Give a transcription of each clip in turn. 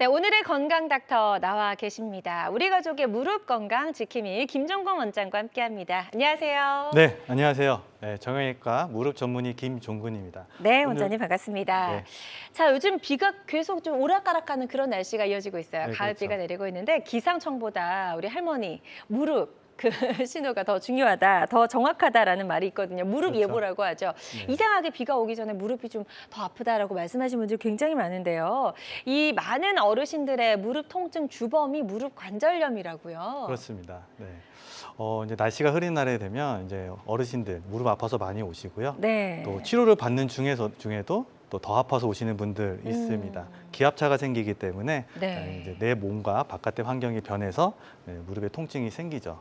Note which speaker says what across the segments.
Speaker 1: 네, 오늘의 건강 닥터 나와 계십니다. 우리 가족의 무릎 건강 지킴이 김종건 원장과 함께합니다. 안녕하세요.
Speaker 2: 네, 안녕하세요. 네, 정형외과 무릎 전문의 김종근입니다.
Speaker 1: 네,
Speaker 2: 오늘
Speaker 1: 원장님 반갑습니다.
Speaker 2: 네,
Speaker 1: 자, 요즘 비가 계속 좀 오락가락하는 그런 날씨가 이어지고 있어요.
Speaker 2: 네,
Speaker 1: 가을비가
Speaker 2: 그렇죠.
Speaker 1: 내리고 있는데 기상청보다 우리 할머니 무릎 그 신호가 더 중요하다, 더 정확하다라는 말이 있거든요. 무릎
Speaker 2: 그렇죠.
Speaker 1: 예보라고 하죠.
Speaker 2: 네.
Speaker 1: 이상하게 비가 오기 전에 무릎이 좀 더 아프다라고 말씀하시는 분들이 굉장히 많은데요. 이 많은 어르신들의 무릎 통증 주범이 무릎 관절염이라고요.
Speaker 2: 그렇습니다. 네. 이제 날씨가 흐린 날에 되면 이제 어르신들 무릎 아파서 많이 오시고요.
Speaker 1: 네.
Speaker 2: 또 치료를 받는 중에도 또 더 아파서 오시는 분들 있습니다. 기압차가 생기기 때문에
Speaker 1: 네.
Speaker 2: 이제 내 몸과 바깥의 환경이 변해서 무릎에 통증이 생기죠.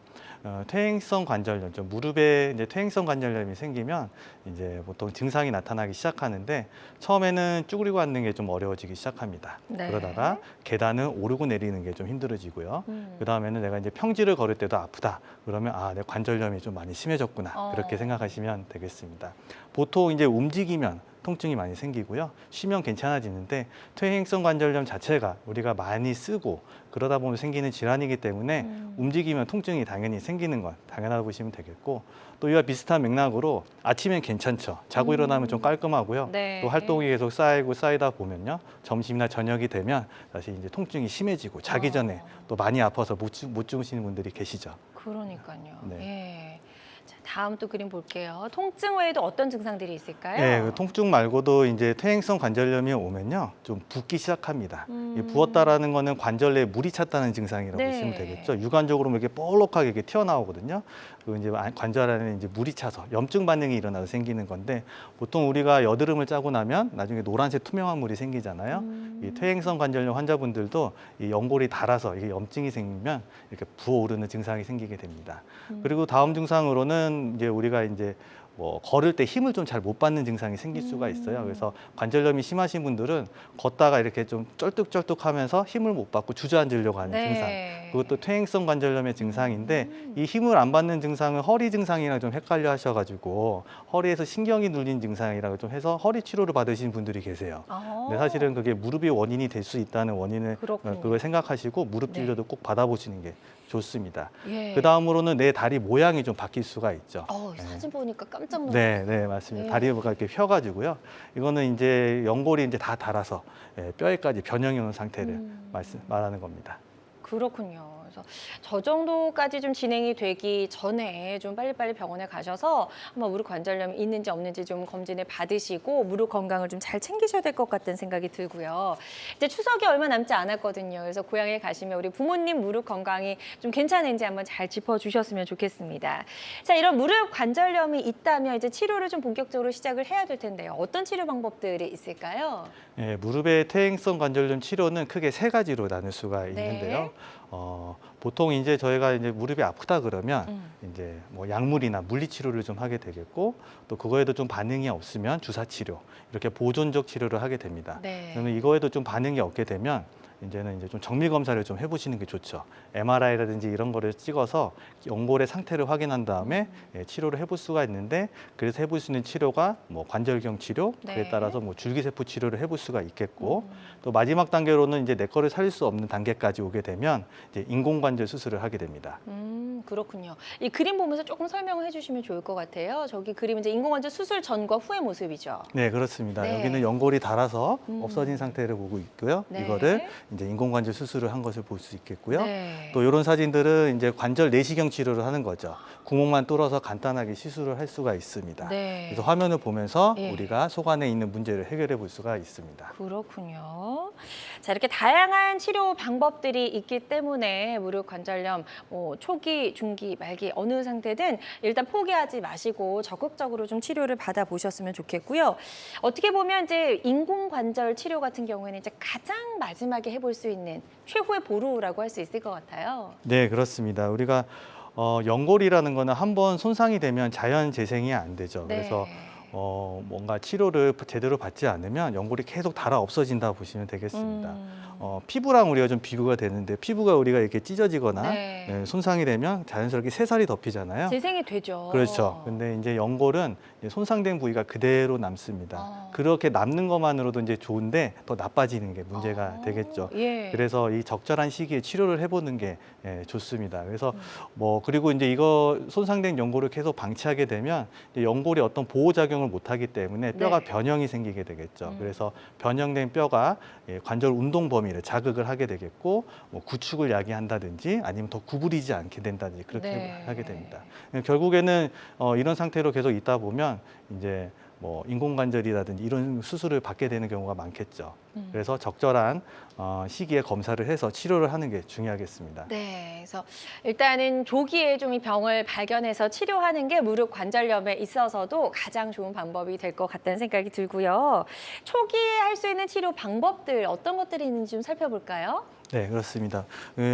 Speaker 2: 퇴행성 관절염, 무릎에 이제 퇴행성 관절염이 생기면 이제 보통 증상이 나타나기 시작하는데 처음에는 쭈그리고 앉는 게 좀 어려워지기 시작합니다.
Speaker 1: 네.
Speaker 2: 그러다가 계단을 오르고 내리는 게 좀 힘들어지고요. 그 다음에는 내가 이제 평지를 걸을 때도 아프다. 그러면 내 관절염이 좀 많이 심해졌구나. 그렇게 생각하시면 되겠습니다. 보통 이제 움직이면 통증이 많이 생기고요. 쉬면 괜찮아지는데 퇴행성 관절염 자체가 우리가 많이 쓰고 그러다 보면 생기는 질환이기 때문에 움직이면 통증이 당연히 생기는 건 당연하다고 보시면 되겠고 또 이와 비슷한 맥락으로 아침엔 괜찮죠. 자고 일어나면 좀 깔끔하고요.
Speaker 1: 네.
Speaker 2: 또 활동이 계속 쌓이다 보면요. 점심이나 저녁이 되면 다시 이제 통증이 심해지고 자기 전에 또 많이 아파서 못 주무시는 분들이 계시죠.
Speaker 1: 그러니까요.
Speaker 2: 네.
Speaker 1: 예. 자, 다음 또 그림 볼게요. 통증 외에도 어떤 증상들이 있을까요?
Speaker 2: 네, 그 통증 말고도 이제 퇴행성 관절염이 오면요, 좀 붓기 시작합니다. 이 부었다라는 거는 관절 내에 물이 찼다는 증상이라고
Speaker 1: 네.
Speaker 2: 보시면 되겠죠. 육안적으로 이렇게 볼록하게 이렇게 튀어나오거든요. 그 이제 관절 안에 이제 물이 차서 염증 반응이 일어나서 생기는 건데 보통 우리가 여드름을 짜고 나면 나중에 노란색 투명한 물이 생기잖아요. 이 퇴행성 관절염 환자분들도 이 연골이 닳아서 이게 염증이 생기면 이렇게 부어오르는 증상이 생기게 됩니다. 그리고 다음 증상으로는 이제 우리가 이제 걸을 때 힘을 좀 잘 못 받는 증상이 생길 수가 있어요. 그래서 관절염이 심하신 분들은 걷다가 이렇게 좀 쩔뚝쩔뚝하면서 힘을 못 받고 주저앉으려고 하는
Speaker 1: 네.
Speaker 2: 증상. 그것도 퇴행성 관절염의 증상인데 이 힘을 안 받는 증상은 허리 증상이랑 좀 헷갈려 하셔가지고 허리에서 신경이 눌린 증상이라고 좀 해서 허리 치료를 받으시는 분들이 계세요. 근데 사실은 그게 무릎이 원인이 될 수 있다는 원인을
Speaker 1: 그렇군요.
Speaker 2: 그걸 생각하시고 무릎
Speaker 1: 네.
Speaker 2: 진료도 꼭 받아보시는 게 좋습니다.
Speaker 1: 예.
Speaker 2: 그 다음으로는 내 다리 모양이 좀 바뀔 수가 있죠.
Speaker 1: 사진 보니까 깜짝 놀랐어요.
Speaker 2: 네, 네, 맞습니다.
Speaker 1: 네.
Speaker 2: 다리가 이렇게 펴가지고요. 이거는 이제 연골이 이제 다 닳아서 뼈에까지 변형이 오는 상태를 말하는 겁니다.
Speaker 1: 그렇군요. 그래서 저 정도까지 좀 진행이 되기 전에 좀 빨리빨리 병원에 가셔서 한번 무릎 관절염이 있는지 없는지 좀 검진을 받으시고 무릎 건강을 좀 잘 챙기셔야 될 것 같다는 생각이 들고요. 이제 추석이 얼마 남지 않았거든요. 그래서 고향에 가시면 우리 부모님 무릎 건강이 좀 괜찮은지 한번 잘 짚어주셨으면 좋겠습니다. 자, 이런 무릎 관절염이 있다면 이제 치료를 좀 본격적으로 시작을 해야 될 텐데요. 어떤 치료 방법들이 있을까요?
Speaker 2: 네, 무릎의 퇴행성 관절염 치료는 크게 세 가지로 나눌 수가
Speaker 1: 네.
Speaker 2: 있는데요. 보통 이제 저희가 이제 무릎이 아프다 그러면 이제 뭐 약물이나 물리 치료를 좀 하게 되겠고 또 그거에도 좀 반응이 없으면 주사 치료 이렇게 보존적 치료를 하게 됩니다.
Speaker 1: 네.
Speaker 2: 그러면 이거에도 좀 반응이 없게 되면 이제는 이제 좀 정밀 검사를 좀 해보시는 게 좋죠. MRI라든지 이런 거를 찍어서 연골의 상태를 확인한 다음에 치료를 해볼 수가 있는데 그래서 해볼 수 있는 치료가 뭐 관절경 치료, 그에
Speaker 1: 네.
Speaker 2: 따라서 뭐 줄기세포 치료를 해볼 수가 있겠고 또 마지막 단계로는 이제 내 거를 살릴 수 없는 단계까지 오게 되면 이제 인공관절 수술을 하게 됩니다.
Speaker 1: 그렇군요. 이 그림 보면서 조금 설명을 해주시면 좋을 것 같아요. 저기 그림은 이제 인공관절 수술 전과 후의 모습이죠.
Speaker 2: 네, 그렇습니다.
Speaker 1: 네.
Speaker 2: 여기는 연골이 닳아서 없어진 상태를 보고 있고요.
Speaker 1: 네.
Speaker 2: 이거를 이제 인공관절 수술을 한 것을 볼 수 있겠고요.
Speaker 1: 네.
Speaker 2: 또 이런 사진들은 이제 관절 내시경 치료를 하는 거죠. 구멍만 뚫어서 간단하게 시술을 할 수가 있습니다.
Speaker 1: 네.
Speaker 2: 그래서 화면을 보면서
Speaker 1: 예.
Speaker 2: 우리가 속 안에 있는 문제를 해결해 볼 수가 있습니다.
Speaker 1: 그렇군요. 자, 이렇게 다양한 치료 방법들이 있기 때문에 무릎 관절염 초기, 중기, 말기 어느 상태든 일단 포기하지 마시고 적극적으로 좀 치료를 받아보셨으면 좋겠고요. 어떻게 보면 이제 인공관절 치료 같은 경우에는 이제 가장 마지막에 해볼 수 있는 최후의 보루라고 할 수 있을 것 같아요.
Speaker 2: 네, 그렇습니다. 우리가 연골이라는 거는 한번 손상이 되면 자연 재생이 안 되죠.
Speaker 1: 네.
Speaker 2: 그래서 뭔가 치료를 제대로 받지 않으면 연골이 계속 닳아 없어진다 보시면 되겠습니다. 피부랑 우리가 좀 비교가 되는데 피부가 우리가 이렇게 찢어지거나
Speaker 1: 네.
Speaker 2: 손상이 되면 자연스럽게 새살이 덮이잖아요.
Speaker 1: 재생이 되죠.
Speaker 2: 그렇죠. 근데 이제 연골은 이제 손상된 부위가 그대로 남습니다. 그렇게 남는 것만으로도 이제 좋은데 더 나빠지는 게 문제가 되겠죠.
Speaker 1: 예.
Speaker 2: 그래서 이 적절한 시기에 치료를 해보는 게 좋습니다. 그래서 그리고 이제 이거 손상된 연골을 계속 방치하게 되면 이제 연골이 어떤 보호 작용을 못하기 때문에 뼈가
Speaker 1: 네.
Speaker 2: 변형이 생기게 되겠죠. 그래서 변형된 뼈가 관절 운동 범위를 자극을 하게 되겠고 뭐 구축을 야기한다든지 아니면 더 구부리지 않게 된다든지 그렇게
Speaker 1: 네.
Speaker 2: 하게 됩니다. 결국에는 이런 상태로 계속 있다 보면 이제 뭐 인공관절이라든지 이런 수술을 받게 되는 경우가 많겠죠. 그래서 적절한 시기에 검사를 해서 치료를 하는 게 중요하겠습니다.
Speaker 1: 네, 그래서 일단은 조기에 좀 이 병을 발견해서 치료하는 게 무릎 관절염에 있어서도 가장 좋은 방법이 될 것 같다는 생각이 들고요. 초기에 할 수 있는 치료 방법들 어떤 것들이 있는지 좀 살펴볼까요?
Speaker 2: 네, 그렇습니다.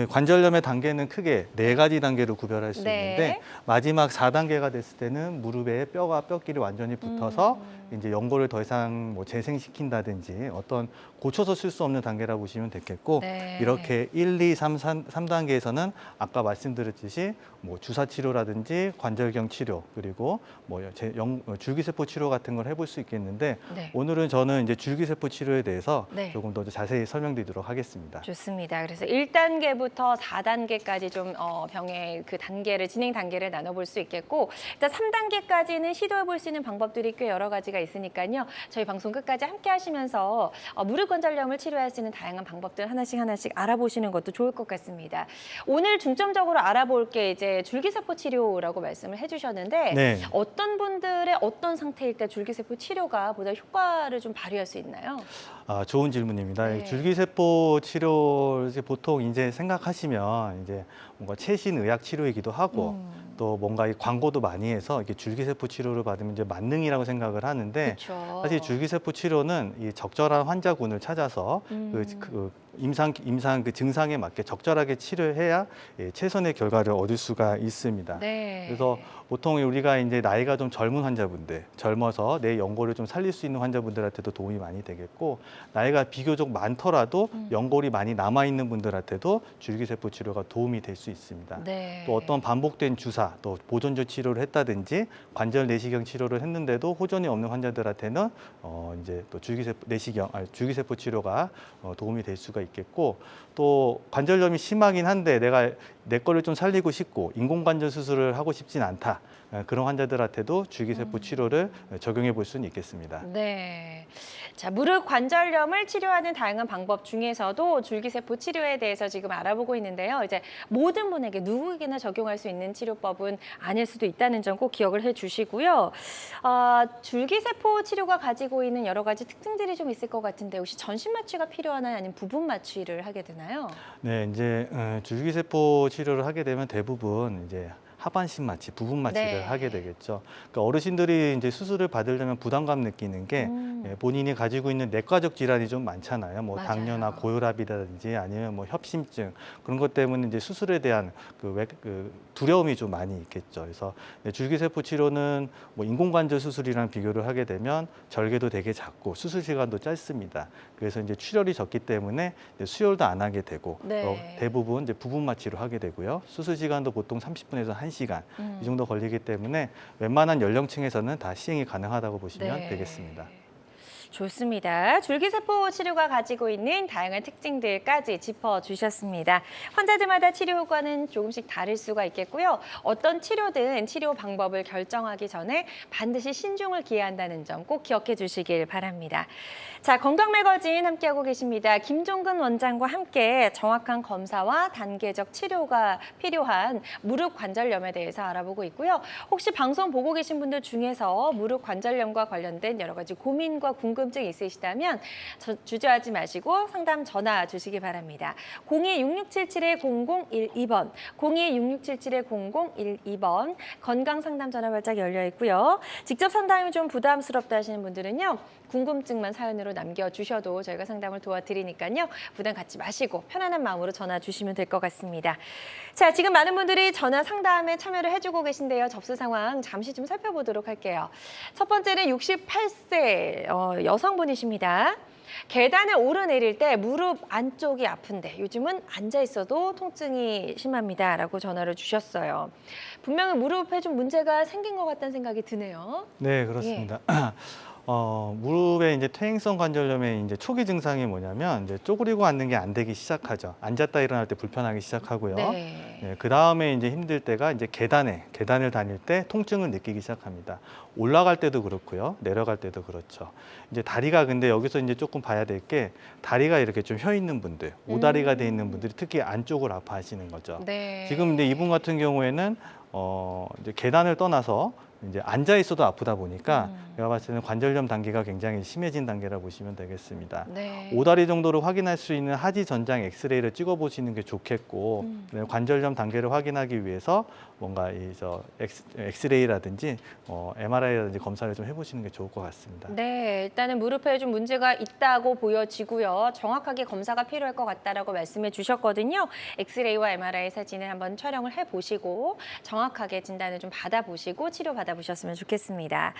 Speaker 2: 관절염의 단계는 크게 4가지 단계로 구별할 수
Speaker 1: 네.
Speaker 2: 있는데 마지막 4단계가 됐을 때는 무릎에 뼈끼리 완전히 붙어서 이제 연골을 더 이상 뭐 재생시킨다든지 어떤 고쳐서 쓸 수 없는 단계라고 보시면 되겠고
Speaker 1: 네.
Speaker 2: 이렇게 1, 2, 3, 3단계에서는 아까 말씀드렸듯이 뭐 주사 치료라든지 관절경 치료 그리고 뭐 줄기세포 치료 같은 걸 해볼 수 있겠는데
Speaker 1: 네.
Speaker 2: 오늘은 저는 이제 줄기세포 치료에 대해서
Speaker 1: 네.
Speaker 2: 조금 더 자세히 설명드리도록 하겠습니다.
Speaker 1: 좋습니다. 그래서 1단계부터 4단계까지 좀 병의 그 단계를 진행 단계를 나눠볼 수 있겠고 일단 3단계까지는 시도해볼 수 있는 방법들이 꽤 여러 가지가 있으니까요. 저희 방송 끝까지 함께 하시면서 무릎 관절염을 치료할 수 있는 다양한 방법들 하나씩 알아보시는 것도 좋을 것 같습니다. 오늘 중점적으로 알아볼 게 이제 줄기세포 치료라고 말씀을 해주셨는데
Speaker 2: 네.
Speaker 1: 어떤 분들의 어떤 상태일 때 줄기세포 치료가 보다 효과를 좀 발휘할 수 있나요?
Speaker 2: 좋은 질문입니다.
Speaker 1: 네.
Speaker 2: 줄기세포 치료 이제 보통 이제 생각하시면 이제 뭔가 최신 의학 치료이기도 하고 또 뭔가 이 광고도 많이 해서 이게 줄기세포 치료를 받으면 이제 만능이라고 생각을 하는데
Speaker 1: 그렇죠.
Speaker 2: 사실 줄기세포 치료는 이 적절한 환자군을 찾아서 임상 그 증상에 맞게 적절하게 치료해야 최선의 결과를 얻을 수가 있습니다.
Speaker 1: 네.
Speaker 2: 그래서 보통 우리가 이제 나이가 좀 젊은 환자분들, 젊어서 내 연골을 좀 살릴 수 있는 환자분들한테도 도움이 많이 되겠고 나이가 비교적 많더라도 연골이 많이 남아 있는 분들한테도 줄기세포 치료가 도움이 될 수 있습니다.
Speaker 1: 네.
Speaker 2: 또 어떤 반복된 주사, 또 보존조 치료를 했다든지 관절 내시경 치료를 했는데도 호전이 없는 환자들한테는 이제 또 줄기세포 치료가 도움이 될 수가 있겠고 또 관절염이 심하긴 한데 내가 내 거를 좀 살리고 싶고 인공관절 수술을 하고 싶진 않다. 그런 환자들한테도 줄기세포 치료를 적용해 볼 수는 있겠습니다.
Speaker 1: 네. 자, 무릎 관절염을 치료하는 다양한 방법 중에서도 줄기세포 치료에 대해서 지금 알아보고 있는데요. 이제 모든 분에게 누구에게나 적용할 수 있는 치료법은 아닐 수도 있다는 점 꼭 기억을 해 주시고요. 줄기세포 치료가 가지고 있는 여러 가지 특징들이 좀 있을 것 같은데 혹시 전신 마취가 필요하나요? 아니면 부분 마취를 하게 되나요?
Speaker 2: 네, 이제 줄기세포 치료를 하게 되면 대부분 이제 하반신 마취, 부분 마취를
Speaker 1: 네.
Speaker 2: 하게 되겠죠. 그러니까 어르신들이 이제 수술을 받으려면 부담감 느끼는 게 본인이 가지고 있는 내과적 질환이 좀 많잖아요. 뭐
Speaker 1: 맞아요.
Speaker 2: 당뇨나 고혈압이라든지 아니면 뭐 협심증 그런 것 때문에 이제 수술에 대한 그 두려움이 좀 많이 있겠죠. 그래서 줄기세포 치료는 뭐 인공관절 수술이랑 비교를 하게 되면 절개도 되게 작고 수술 시간도 짧습니다. 그래서 이제 출혈이 적기 때문에 이제 수혈도 안 하게 되고
Speaker 1: 네.
Speaker 2: 대부분 이제 부분 마취로 하게 되고요. 수술 시간도 보통 30분에서 1시간 이 정도 걸리기 때문에 웬만한 연령층에서는 다 시행이 가능하다고 보시면
Speaker 1: 네.
Speaker 2: 되겠습니다.
Speaker 1: 좋습니다. 줄기세포 치료가 가지고 있는 다양한 특징들까지 짚어주셨습니다. 환자들마다 치료 효과는 조금씩 다를 수가 있겠고요. 어떤 치료든 치료 방법을 결정하기 전에 반드시 신중을 기해야 한다는 점 꼭 기억해 주시길 바랍니다. 자, 건강매거진 함께하고 계십니다. 김종근 원장과 함께 정확한 검사와 단계적 치료가 필요한 무릎 관절염에 대해서 알아보고 있고요. 혹시 방송 보고 계신 분들 중에서 무릎 관절염과 관련된 여러 가지 고민과 궁금증 궁금증 있으시다면 주저하지 마시고 상담 전화 주시기 바랍니다. 02-6677-0012번, 02-6677-0012번 건강상담 전화 발작 열려 있고요. 직접 상담이 좀 부담스럽다 하시는 분들은요. 궁금증만 사연으로 남겨주셔도 저희가 상담을 도와드리니까요. 부담 갖지 마시고 편안한 마음으로 전화 주시면 될 것 같습니다. 자, 지금 많은 분들이 전화 상담에 참여를 해주고 계신데요. 접수 상황 잠시 좀 살펴보도록 할게요. 첫 번째는 68세 여성분이십니다. 계단을 오르내릴 때 무릎 안쪽이 아픈데 요즘은 앉아 있어도 통증이 심합니다. 라고 전화를 주셨어요. 분명히 무릎에 좀 문제가 생긴 것 같다는 생각이 드네요.
Speaker 2: 네, 그렇습니다. 무릎의 이제 퇴행성 관절염의 이제 초기 증상이 뭐냐면 이제 쪼그리고 앉는 게 안 되기 시작하죠. 앉았다 일어날 때 불편하기 시작하고요. 네, 그 다음에 이제 힘들 때가 이제 계단을 다닐 때 통증을 느끼기 시작합니다. 올라갈 때도 그렇고요, 내려갈 때도 그렇죠. 이제 다리가 근데 여기서 이제 조금 봐야 될 게 다리가 이렇게 좀 휘어 있는 분들, 오다리가 돼 있는 분들이 특히 안쪽을 아파하시는 거죠.
Speaker 1: 네.
Speaker 2: 지금 근데 이분 같은 경우에는 이제 계단을 떠나서 이제 앉아 있어도 아프다 보니까 제가 봤을 때는 관절염 단계가 굉장히 심해진 단계라 보시면 되겠습니다.
Speaker 1: 네.
Speaker 2: 오다리 정도로 확인할 수 있는 하지 전장 엑스레이를 찍어 보시는 게 좋겠고 관절염 단계를 확인하기 위해서 뭔가 엑스레이라든지 MRI라든지 검사를 좀 해보시는 게 좋을 것 같습니다.
Speaker 1: 네, 일단은 무릎에 좀 문제가 있다고 보여지고요. 정확하게 검사가 필요할 것 같다라고 말씀해 주셨거든요. 엑스레이와 MRI 사진을 한번 촬영을 해보시고 정확하게 진단을 좀 받아보시고 치료 받아보셨으면 좋겠습니다.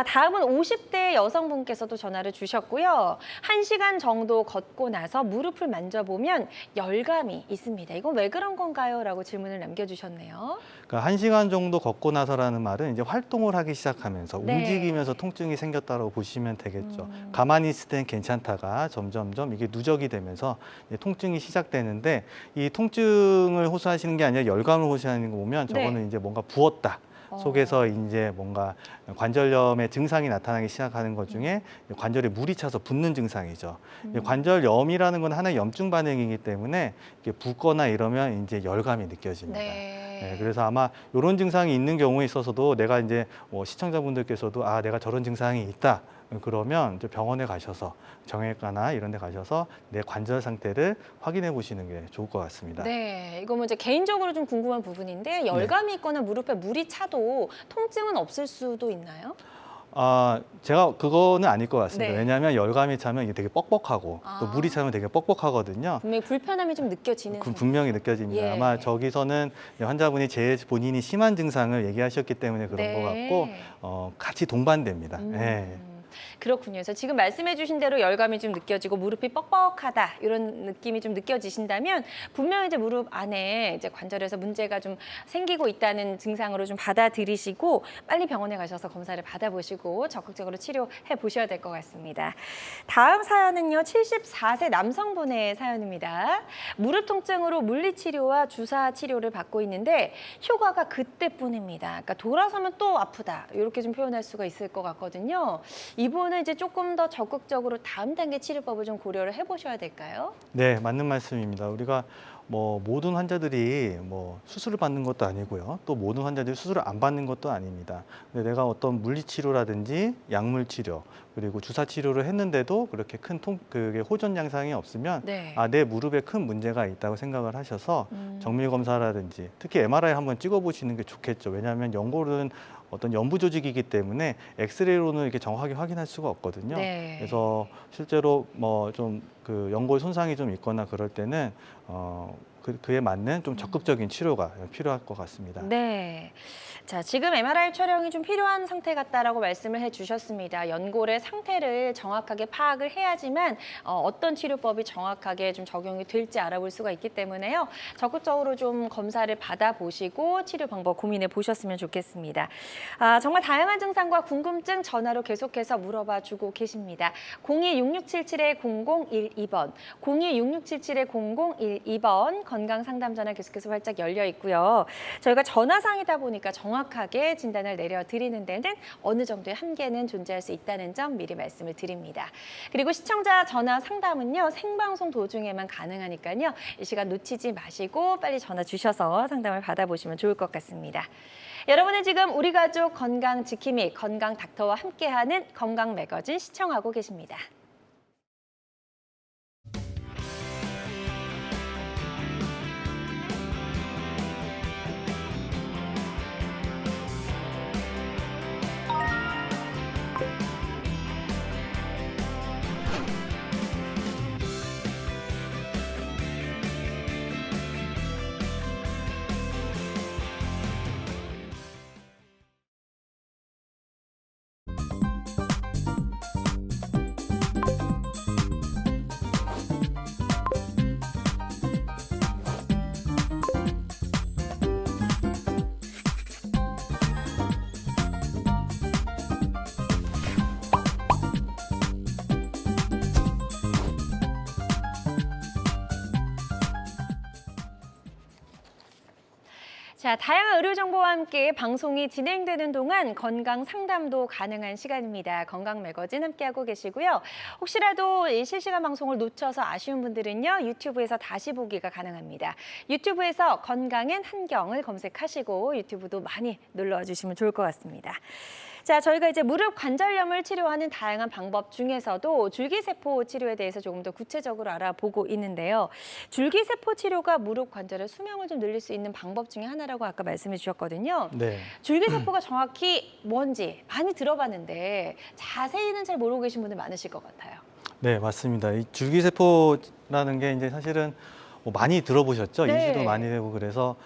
Speaker 1: 다음은 50대 여성분께서도 전화를 주셨고요. 1시간 정도 걷고 나서 무릎을 만져보면 열감이 있습니다. 이건 왜 그런 건가요? 라고 질문을 남겨주셨네요.
Speaker 2: 그러니까 1시간 정도 걷고 나서라는 말은 이제 활동을 하기 시작하면서
Speaker 1: 네.
Speaker 2: 움직이면서 통증이 생겼다고 보시면 되겠죠. 가만히 있을 땐 괜찮다가 점점점 이게 누적이 되면서 이제 통증이 시작되는데 이 통증을 호소하시는 게 아니라 열감을 호소하는 거 보면 저거는 이제 뭔가 부었다. 속에서 이제 뭔가 관절염의 증상이 나타나기 시작하는 것 중에 관절에 물이 차서 붓는 증상이죠. 관절염이라는 건 하나의 염증 반응이기 때문에 이게 붓거나 이러면 이제 열감이 느껴집니다. 네, 그래서 아마 이런 증상이 있는 경우에 있어서도 내가 이제 시청자분들께서도 내가 저런 증상이 있다. 그러면 이제 병원에 가셔서 정형외과나 이런 데 가셔서 내 관절 상태를 확인해 보시는 게 좋을 것 같습니다.
Speaker 1: 네, 이거 뭐 이제 개인적으로 좀 궁금한 부분인데 열감이 있거나 무릎에 물이 차도 통증은 없을 수도 있나요?
Speaker 2: 제가 그거는 아닐 것 같습니다.
Speaker 1: 네.
Speaker 2: 왜냐하면 열감이 차면 이게 되게 뻑뻑하고 또 물이 차면 되게 뻑뻑하거든요.
Speaker 1: 분명히 불편함이 좀 느껴지는
Speaker 2: 분명히 느껴집니다.
Speaker 1: 예.
Speaker 2: 아마 저기서는 환자분이 제일 본인이 심한 증상을 얘기하셨기 때문에 그런 것 같고 같이 동반됩니다. 네.
Speaker 1: 그렇군요. 그래서 지금 말씀해 주신 대로 열감이 좀 느껴지고 무릎이 뻑뻑하다 이런 느낌이 좀 느껴지신다면 분명히 이제 무릎 안에 이제 관절에서 문제가 좀 생기고 있다는 증상으로 좀 받아들이시고 빨리 병원에 가셔서 검사를 받아보시고 적극적으로 치료해 보셔야 될 것 같습니다. 다음 사연은요. 74세 남성분의 사연입니다. 무릎 통증으로 물리치료와 주사 치료를 받고 있는데 효과가 그때뿐입니다. 그러니까 돌아서면 또 아프다 이렇게 좀 표현할 수가 있을 것 같거든요. 이분은 이제 조금 더 적극적으로 다음 단계 치료법을 좀 고려를 해보셔야 될까요?
Speaker 2: 네, 맞는 말씀입니다. 우리가 모든 환자들이 수술을 받는 것도 아니고요. 또 모든 환자들이 수술을 안 받는 것도 아닙니다. 근데 내가 어떤 물리치료라든지 약물치료 그리고 주사치료를 했는데도 그렇게 큰 그게 호전 양상이 없으면 내 무릎에 큰 문제가 있다고 생각을 하셔서 정밀검사라든지 특히 MRI 한번 찍어보시는 게 좋겠죠. 왜냐하면 연골은 어떤 연부 조직이기 때문에 엑스레이로는 이렇게 정확하게 확인할 수가 없거든요. 그래서 실제로 좀 그 연골 손상이 좀 있거나 그럴 때는 그에 맞는 좀 적극적인 치료가 필요할 것 같습니다.
Speaker 1: 네. 자, 지금 MRI 촬영이 좀 필요한 상태 같다라고 말씀을 해주셨습니다. 연골의 상태를 정확하게 파악을 해야지만 어떤 치료법이 정확하게 좀 적용이 될지 알아볼 수가 있기 때문에요. 적극적으로 좀 검사를 받아보시고 치료 방법 고민해 보셨으면 좋겠습니다. 정말 다양한 증상과 궁금증 전화로 계속해서 물어봐 주고 계십니다. 02-6677-0012번, 02-6677-0012번 건강 상담 전화 계속해서 활짝 열려 있고요. 저희가 전화상이다 보니까 정확하게 진단을 내려드리는 데는 어느 정도의 한계는 존재할 수 있다는 점 미리 말씀을 드립니다. 그리고 시청자 전화 상담은요, 생방송 도중에만 가능하니까요. 이 시간 놓치지 마시고 빨리 전화 주셔서 상담을 받아보시면 좋을 것 같습니다. 여러분은 지금 우리 가족 건강 지킴이 건강 닥터와 함께하는 건강 매거진 시청하고 계십니다. 자, 다양한 의료 정보와 함께 방송이 진행되는 동안 건강 상담도 가능한 시간입니다. 건강 매거진 함께하고 계시고요. 혹시라도 이 실시간 방송을 놓쳐서 아쉬운 분들은요, 유튜브에서 다시 보기가 가능합니다. 유튜브에서 건강엔 한경을 검색하시고 유튜브도 많이 눌러와 주시면 좋을 것 같습니다. 자, 저희가 이제 무릎 관절염을 치료하는 다양한 방법 중에서도 줄기세포 치료에 대해서 조금 더 구체적으로 알아보고 있는데요. 줄기세포 치료가 무릎 관절의 수명을 좀 늘릴 수 있는 방법 중에 하나라고 아까 말씀해 주셨거든요.
Speaker 2: 네.
Speaker 1: 줄기세포가 정확히 뭔지 많이 들어봤는데 자세히는 잘 모르고 계신 분들 많으실 것 같아요.
Speaker 2: 네, 맞습니다. 이 줄기세포라는 게 이제 사실은 뭐 많이 들어보셨죠?
Speaker 1: 네.
Speaker 2: 이슈도 많이 되고 그래서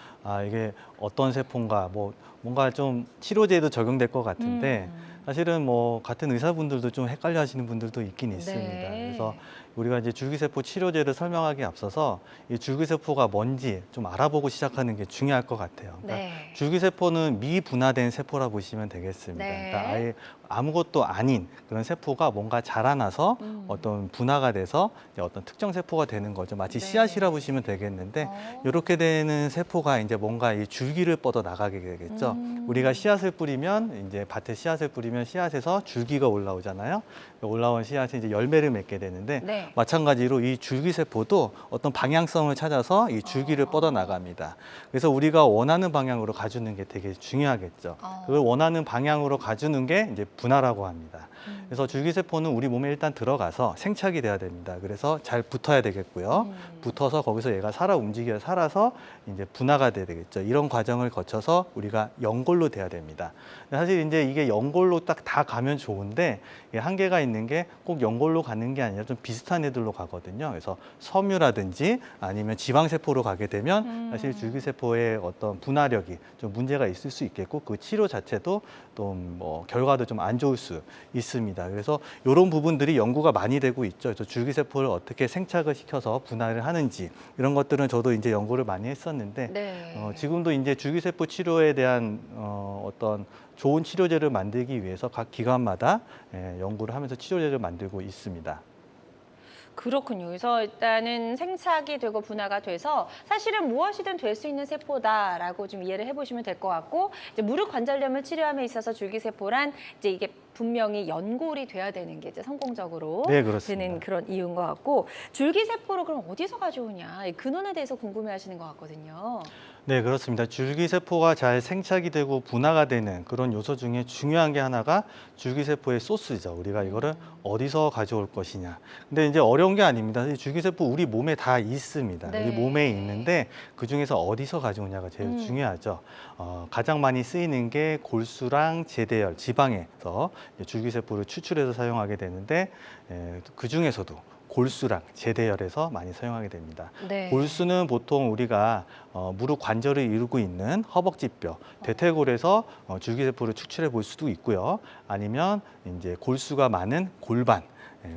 Speaker 2: 이게 어떤 세포인가 뭐 뭔가 좀 치료제에도 적용될 것 같은데 사실은 뭐 같은 의사분들도 좀 헷갈려 하시는 분들도 있긴 있습니다.
Speaker 1: 네.
Speaker 2: 그래서 우리가 이제 줄기세포 치료제를 설명하기에 앞서서 이 줄기세포가 뭔지 좀 알아보고 시작하는 게 중요할 것 같아요. 그러니까
Speaker 1: 네.
Speaker 2: 줄기세포는 미분화된 세포라 보시면 되겠습니다.
Speaker 1: 네.
Speaker 2: 그러니까 아예 아무것도 아닌 그런 세포가 뭔가 자라나서 어떤 분화가 돼서 어떤 특정 세포가 되는 거죠. 마치
Speaker 1: 네.
Speaker 2: 씨앗이라 보시면 되겠는데 이렇게 되는 세포가 이제 뭔가 이 줄기를 뻗어 나가게 되겠죠. 우리가 씨앗을 뿌리면 이제 밭에 씨앗을 뿌리면 씨앗에서 줄기가 올라오잖아요. 올라온 씨앗이 이제 열매를 맺게 되는데
Speaker 1: 네.
Speaker 2: 마찬가지로 이 줄기세포도 어떤 방향성을 찾아서 이 줄기를 뻗어 나갑니다. 그래서 우리가 원하는 방향으로 가주는 게 되게 중요하겠죠. 그걸 원하는 방향으로 가주는 게 이제 분화라고 합니다. 그래서 줄기세포는 우리 몸에 일단 들어가서 생착이 돼야 됩니다. 그래서 잘 붙어야 되겠고요. 붙어서 거기서 얘가 살아서 이제 분화가 돼야 되겠죠. 이런 과정을 거쳐서 우리가 연골로 돼야 됩니다. 사실 이제 이게 연골로 딱 다 가면 좋은데 한계가 있는 게 꼭 연골로 가는 게 아니라 좀 비슷한 애들로 가거든요. 그래서 섬유라든지 아니면 지방세포로 가게 되면 사실 줄기세포의 어떤 분화력이 좀 문제가 있을 수 있겠고 그 치료 자체도 또 뭐 결과도 좀 안 좋을 수 있습니다. 그래서 이런 부분들이 연구가 많이 되고 있죠. 그래서 줄기세포를 어떻게 생착을 시켜서 분할을 하는지 이런 것들은 저도 이제 연구를 많이 했었는데
Speaker 1: 네.
Speaker 2: 지금도 이제 줄기세포 치료에 대한 어떤 좋은 치료제를 만들기 위해서 각 기관마다 연구를 하면서 치료제를 만들고 있습니다.
Speaker 1: 그렇군요. 그래서 일단은 생착이 되고 분화가 돼서 사실은 무엇이든 될 수 있는 세포다라고 좀 이해를 해보시면 될 것 같고 이제 무릎 관절염을 치료함에 있어서 줄기세포란 이제 이게 분명히 연골이 돼야 되는 게 이제 성공적으로
Speaker 2: 네, 그렇습니다.
Speaker 1: 되는 그런 이유인 것 같고 줄기세포를 그럼 어디서 가져오냐 이 근원에 대해서 궁금해하시는 것 같거든요.
Speaker 2: 네, 그렇습니다. 줄기세포가 잘 생착이 되고 분화가 되는 그런 요소 중에 중요한 게 하나가 줄기세포의 소스죠. 우리가 이거를 어디서 가져올 것이냐. 근데 이제 어려운 게 아닙니다. 이 줄기세포 우리 몸에 다 있습니다.
Speaker 1: 네.
Speaker 2: 우리 몸에 있는데 그중에서 어디서 가져오냐가 제일 중요하죠. 가장 많이 쓰이는 게 골수랑 제대열, 지방에서 줄기세포를 추출해서 사용하게 되는데 그중에서도 골수랑 제대열에서 많이 사용하게 됩니다.
Speaker 1: 네.
Speaker 2: 골수는 보통 우리가 무릎 관절을 이루고 있는 허벅지뼈, 대퇴골에서 줄기세포를 추출해 볼 수도 있고요. 아니면 이제 골수가 많은 골반,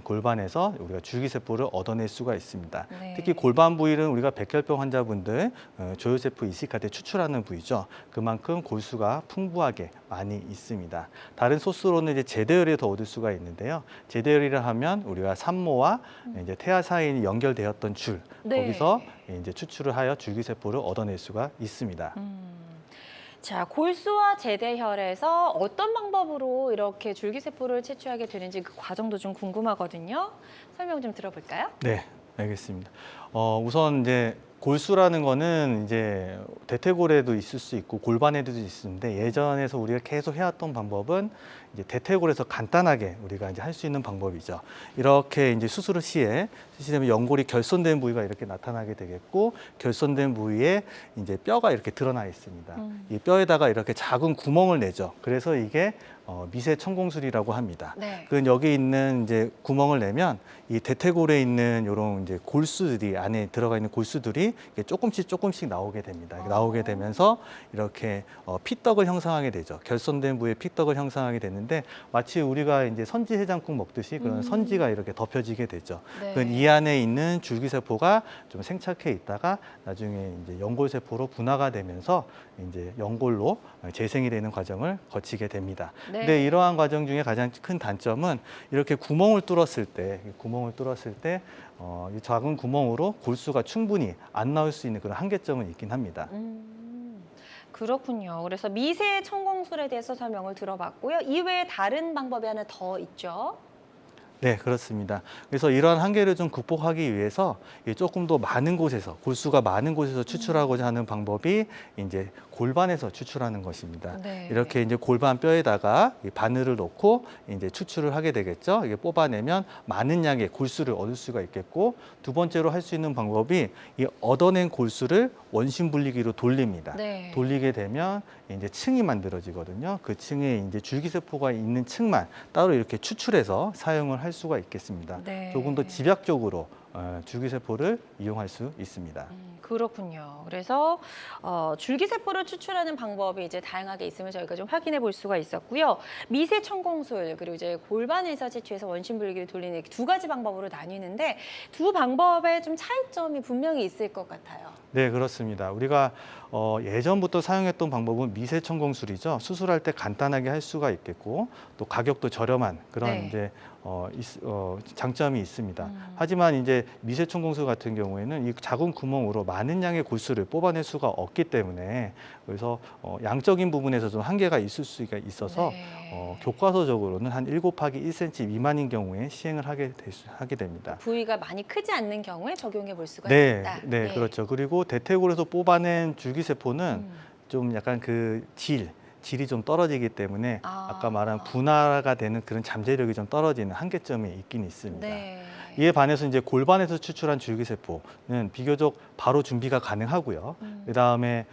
Speaker 2: 골반에서 우리가 줄기세포를 얻어낼 수가 있습니다.
Speaker 1: 네.
Speaker 2: 특히 골반 부위는 우리가 백혈병 환자분들 조혈세포 이식할 때 추출하는 부위죠. 그만큼 골수가 풍부하게 많이 있습니다. 다른 소스로는 이제 제대혈을 더 얻을 수가 있는데요. 제대혈이라 하면 우리가 산모와 이제 태아 사이에 연결되었던 줄
Speaker 1: 네.
Speaker 2: 거기서 이제 추출을 하여 줄기세포를 얻어낼 수가 있습니다.
Speaker 1: 자, 골수와 제대혈에서 어떤 방법으로 이렇게 줄기세포를 채취하게 되는지 그 과정도 좀 궁금하거든요. 설명 좀 들어볼까요?
Speaker 2: 네, 알겠습니다. 우선 이제 골수라는 거는 이제 대퇴골에도 있을 수 있고 골반에도 있는데 예전에서 우리가 계속 해왔던 방법은 이제 대퇴골에서 간단하게 우리가 이제 할 수 있는 방법이죠. 이렇게 이제 수술 시에 수술되면 연골이 결손된 부위가 이렇게 나타나게 되겠고 결손된 부위에 이제 뼈가 이렇게 드러나 있습니다. 이 뼈에다가 이렇게 작은 구멍을 내죠. 그래서 이게 미세 천공술이라고 합니다.
Speaker 1: 네.
Speaker 2: 그 여기 있는 이제 구멍을 내면 이 대퇴골에 있는 이런 이제 골수들이 안에 들어가 있는 골수들이 이게 조금씩 나오게 됩니다. 나오게 되면서 이렇게 피떡을 형성하게 되죠. 결손된 부위에 피떡을 형성하게 되는데 마치 우리가 이제 선지 해장국 먹듯이 그런 선지가 이렇게 덮여지게 되죠.
Speaker 1: 네.
Speaker 2: 그 이 안에 있는 줄기세포가 좀 생착해 있다가 나중에 이제 연골세포로 분화가 되면서 이제 연골로 재생이 되는 과정을 거치게 됩니다.
Speaker 1: 네.
Speaker 2: 근데 이러한 과정 중에 가장 큰 단점은 이렇게 구멍을 뚫었을 때 이 작은 구멍으로 골수가 충분히 안 나올 수 있는 그런 한계점은 있긴 합니다.
Speaker 1: 그렇군요. 그래서 미세 천공술에 대해서 설명을 들어봤고요. 이외에 다른 방법이 하나 더 있죠.
Speaker 2: 네, 그렇습니다. 그래서 이러한 한계를 좀 극복하기 위해서 조금 더 많은 곳에서, 골수가 많은 곳에서 추출하고자 하는 방법이 이제 골반에서 추출하는 것입니다.
Speaker 1: 네.
Speaker 2: 이렇게 이제 골반 뼈에다가 이 바늘을 놓고 이제 추출을 하게 되겠죠. 이게 뽑아내면 많은 양의 골수를 얻을 수가 있겠고, 두 번째로 할 수 있는 방법이 이 얻어낸 골수를 원심 분리기로 돌립니다.
Speaker 1: 네.
Speaker 2: 돌리게 되면 이제 층이 만들어지거든요. 그 층에 이제 줄기세포가 있는 층만 따로 이렇게 추출해서 사용을 할 수가 있겠습니다.
Speaker 1: 네.
Speaker 2: 조금 더 집약적으로 줄기세포를 이용할 수 있습니다.
Speaker 1: 그렇군요. 그래서 줄기세포를 추출하는 방법이 이제 다양하게 있음을 저희가 좀 확인해 볼 수가 있었고요. 미세 천공술 그리고 이제 골반에서 채취해서 원심 분리기를 돌리는 이렇게 두 가지 방법으로 나뉘는데 두 방법에 좀 차이점이 분명히 있을 것 같아요.
Speaker 2: 네, 그렇습니다. 우리가 예전부터 사용했던 방법은 미세 천공술이죠. 수술할 때 간단하게 할 수가 있겠고 또 가격도 저렴한 그런
Speaker 1: 네.
Speaker 2: 이제 장점이 있습니다. 하지만 이제 미세 천공술 같은 경우에는 이 작은 구멍으로 많은 양의 골수를 뽑아낼 수가 없기 때문에 그래서 양적인 부분에서 좀 한계가 있을 수가 있어서
Speaker 1: 네.
Speaker 2: 교과서적으로는 한 1 곱하기 1cm 미만인 경우에 시행을 하게 됩니다.
Speaker 1: 부위가 많이 크지 않는 경우에 적용해 볼 수가
Speaker 2: 네,
Speaker 1: 있다.
Speaker 2: 네, 그렇죠. 그리고 대퇴골에서 뽑아낸 줄기세포는 좀 약간 그 질이 좀 떨어지기 때문에 아까 말한 분화가 되는 그런 잠재력이 좀 떨어지는 한계점이 있긴 있습니다.
Speaker 1: 네.
Speaker 2: 이에 반해서 이제 골반에서 추출한 줄기세포는 비교적 바로 준비가 가능하고요. 그다음에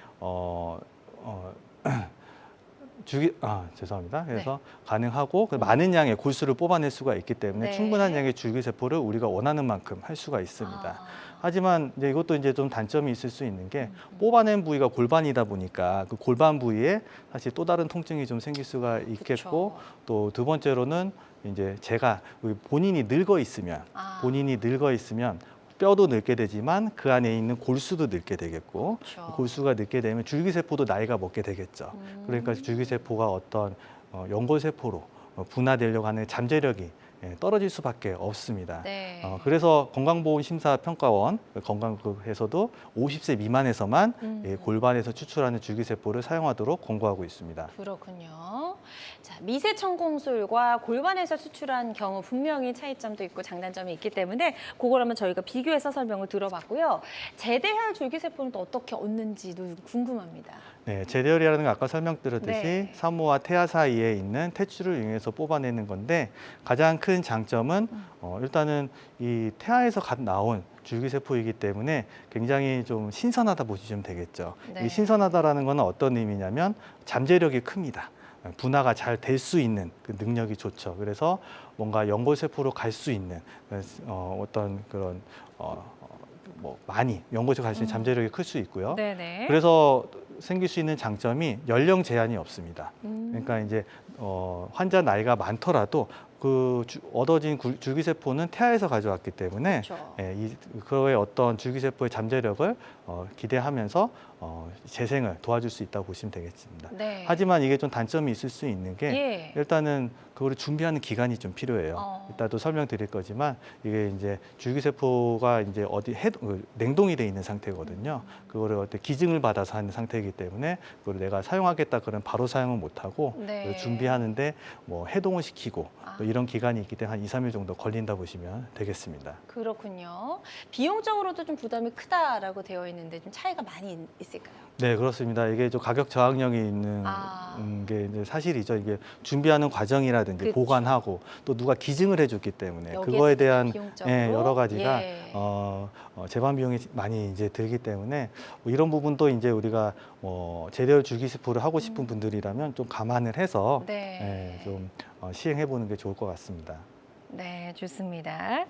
Speaker 2: 죄송합니다. 그래서 가능하고 많은 양의 골수를 뽑아낼 수가 있기 때문에
Speaker 1: 네.
Speaker 2: 충분한 양의 줄기세포를 우리가 원하는 만큼 할 수가 있습니다. 하지만 이제 이것도 이제 좀 단점이 있을 수 있는 게 뽑아낸 부위가 골반이다 보니까 그 골반 부위에 사실 또 다른 통증이 좀 생길 수가 있겠고 또 두 번째로는 이제 제가 본인이 늙어 있으면 뼈도 늙게 되지만 그 안에 있는 골수도 늙게 되겠고
Speaker 1: 그렇죠.
Speaker 2: 골수가 늙게 되면 줄기세포도 나이가 먹게 되겠죠. 그러니까 줄기세포가 어떤 연골세포로 분화되려고 하는 잠재력이 떨어질 수밖에 없습니다.
Speaker 1: 네.
Speaker 2: 그래서 건강보험심사평가원 건강국에서도 50세 미만에서만 골반에서 추출하는 줄기세포를 사용하도록 권고하고 있습니다.
Speaker 1: 그렇군요. 자, 미세 천공술과 골반에서 추출한 경우 분명히 차이점도 있고 장단점이 있기 때문에 그걸 한번 저희가 비교해서 설명을 들어봤고요. 제대혈 줄기세포는 또 어떻게 얻는지도 궁금합니다.
Speaker 2: 네, 제대혈이라는 건 아까 설명드렸듯이
Speaker 1: 네.
Speaker 2: 산모와 태아 사이에 있는 탯줄을 이용해서 뽑아내는 건데 가장 큰 장점은 일단은 이 태아에서 갓 나온 줄기세포이기 때문에 굉장히 좀 신선하다 보시면 되겠죠.
Speaker 1: 네.
Speaker 2: 이 신선하다라는 건 어떤 의미냐면 잠재력이 큽니다. 분화가 잘 될 수 있는 그 능력이 좋죠. 그래서 뭔가 연골세포로 갈 수 있는 어떤 그런 많이 연골세포 갈 수 있는 잠재력이 클 수 있고요.
Speaker 1: 네네.
Speaker 2: 그래서 생길 수 있는 장점이 연령 제한이 없습니다. 그러니까 이제 환자 나이가 많더라도 얻어진 줄기세포는 태아에서 가져왔기 때문에
Speaker 1: 그렇죠.
Speaker 2: 그거의 어떤 줄기세포의 잠재력을 기대하면서 재생을 도와줄 수 있다고 보시면 되겠습니다.
Speaker 1: 네.
Speaker 2: 하지만 이게 좀 단점이 있을 수 있는 게
Speaker 1: 예.
Speaker 2: 일단은 그거를 준비하는 기간이 좀 필요해요. 이따도 설명드릴 거지만 이게 이제 줄기세포가 이제 냉동이 돼 있는 상태거든요. 그거를 어떤 기증을 받아서 하는 상태이기 때문에 그걸 내가 사용하겠다 그러면 바로 사용을 못 하고
Speaker 1: 네.
Speaker 2: 준비하는데 뭐 해동을 시키고
Speaker 1: 아.
Speaker 2: 또 이런 기간이 있기 때문에 한 2, 3일 정도 걸린다 보시면 되겠습니다.
Speaker 1: 그렇군요. 비용적으로도 좀 부담이 크다라고 되어 있는데 좀 차이가 많이 있을까요?
Speaker 2: 네, 그렇습니다. 이게 좀 가격 저항력이 있는 게 이제 사실이죠. 이게 준비하는 과정이라든지
Speaker 1: 그쵸.
Speaker 2: 보관하고 또 누가 기증을 해줬기 때문에
Speaker 1: 여기에
Speaker 2: 그거에 대한
Speaker 1: 비용적으로?
Speaker 2: 여러 가지가
Speaker 1: 예.
Speaker 2: 재반 비용이 많이 이제 들기 때문에 뭐 이런 부분도 이제 우리가 재래열 줄기세포를 하고 싶은 분들이라면 좀 감안을 해서
Speaker 1: 네.
Speaker 2: 좀 시행해 보는 게 좋을 것 같습니다.
Speaker 1: 네, 좋습니다.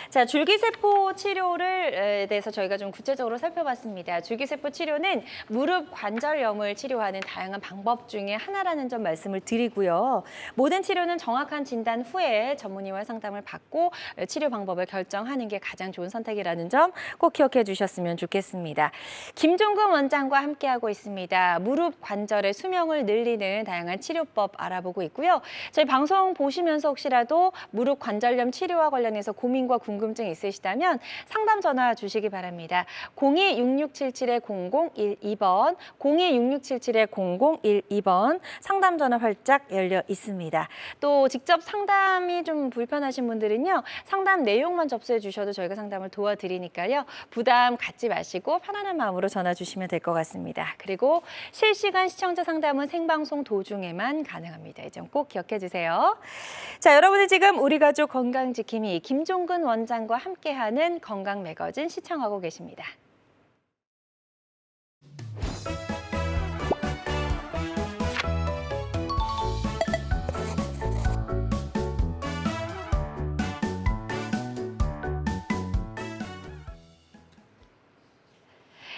Speaker 1: 자, 줄기세포 치료를 대해서 저희가 좀 구체적으로 살펴봤습니다. 줄기세포 치료는 무릎 관절염을 치료하는 다양한 방법 중에 하나라는 점 말씀을 드리고요. 모든 치료는 정확한 진단 후에 전문의와 상담을 받고 치료 방법을 결정하는 게 가장 좋은 선택이라는 점 꼭 기억해 주셨으면 좋겠습니다. 김종근 원장과 함께하고 있습니다. 무릎 관절의 수명을 늘리는 다양한 치료법 알아보고 있고요. 저희 방송 보시면서 혹시라도 무릎 관절염 치료와 관련해서 고민과 궁금증 있으시다면 상담 전화 주시기 바랍니다. 02-6677-0012번, 02-6677-0012번 상담 전화 활짝 열려 있습니다. 또 직접 상담이 좀 불편하신 분들은요. 상담 내용만 접수해 주셔도 저희가 상담을 도와드리니까요. 부담 갖지 마시고 편안한 마음으로 전화 주시면 될 것 같습니다. 그리고 실시간 시청자 상담은 생방송 도중에만 가능합니다. 이 점 꼭 기억해 주세요. 자, 여러분은 지금 우리 가족 건강지킴이 김종근 원장과 함께하는 건강 매거진 시청하고 계십니다.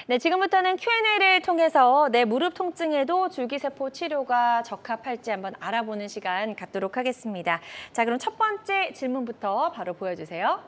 Speaker 1: 네, 지금부터는 Q&A를 통해서 내 무릎 통증에도 줄기세포 치료가 적합할지 한번 알아보는 시간 갖도록 하겠습니다. 자, 그럼 첫 번째 질문부터 바로 보여주세요.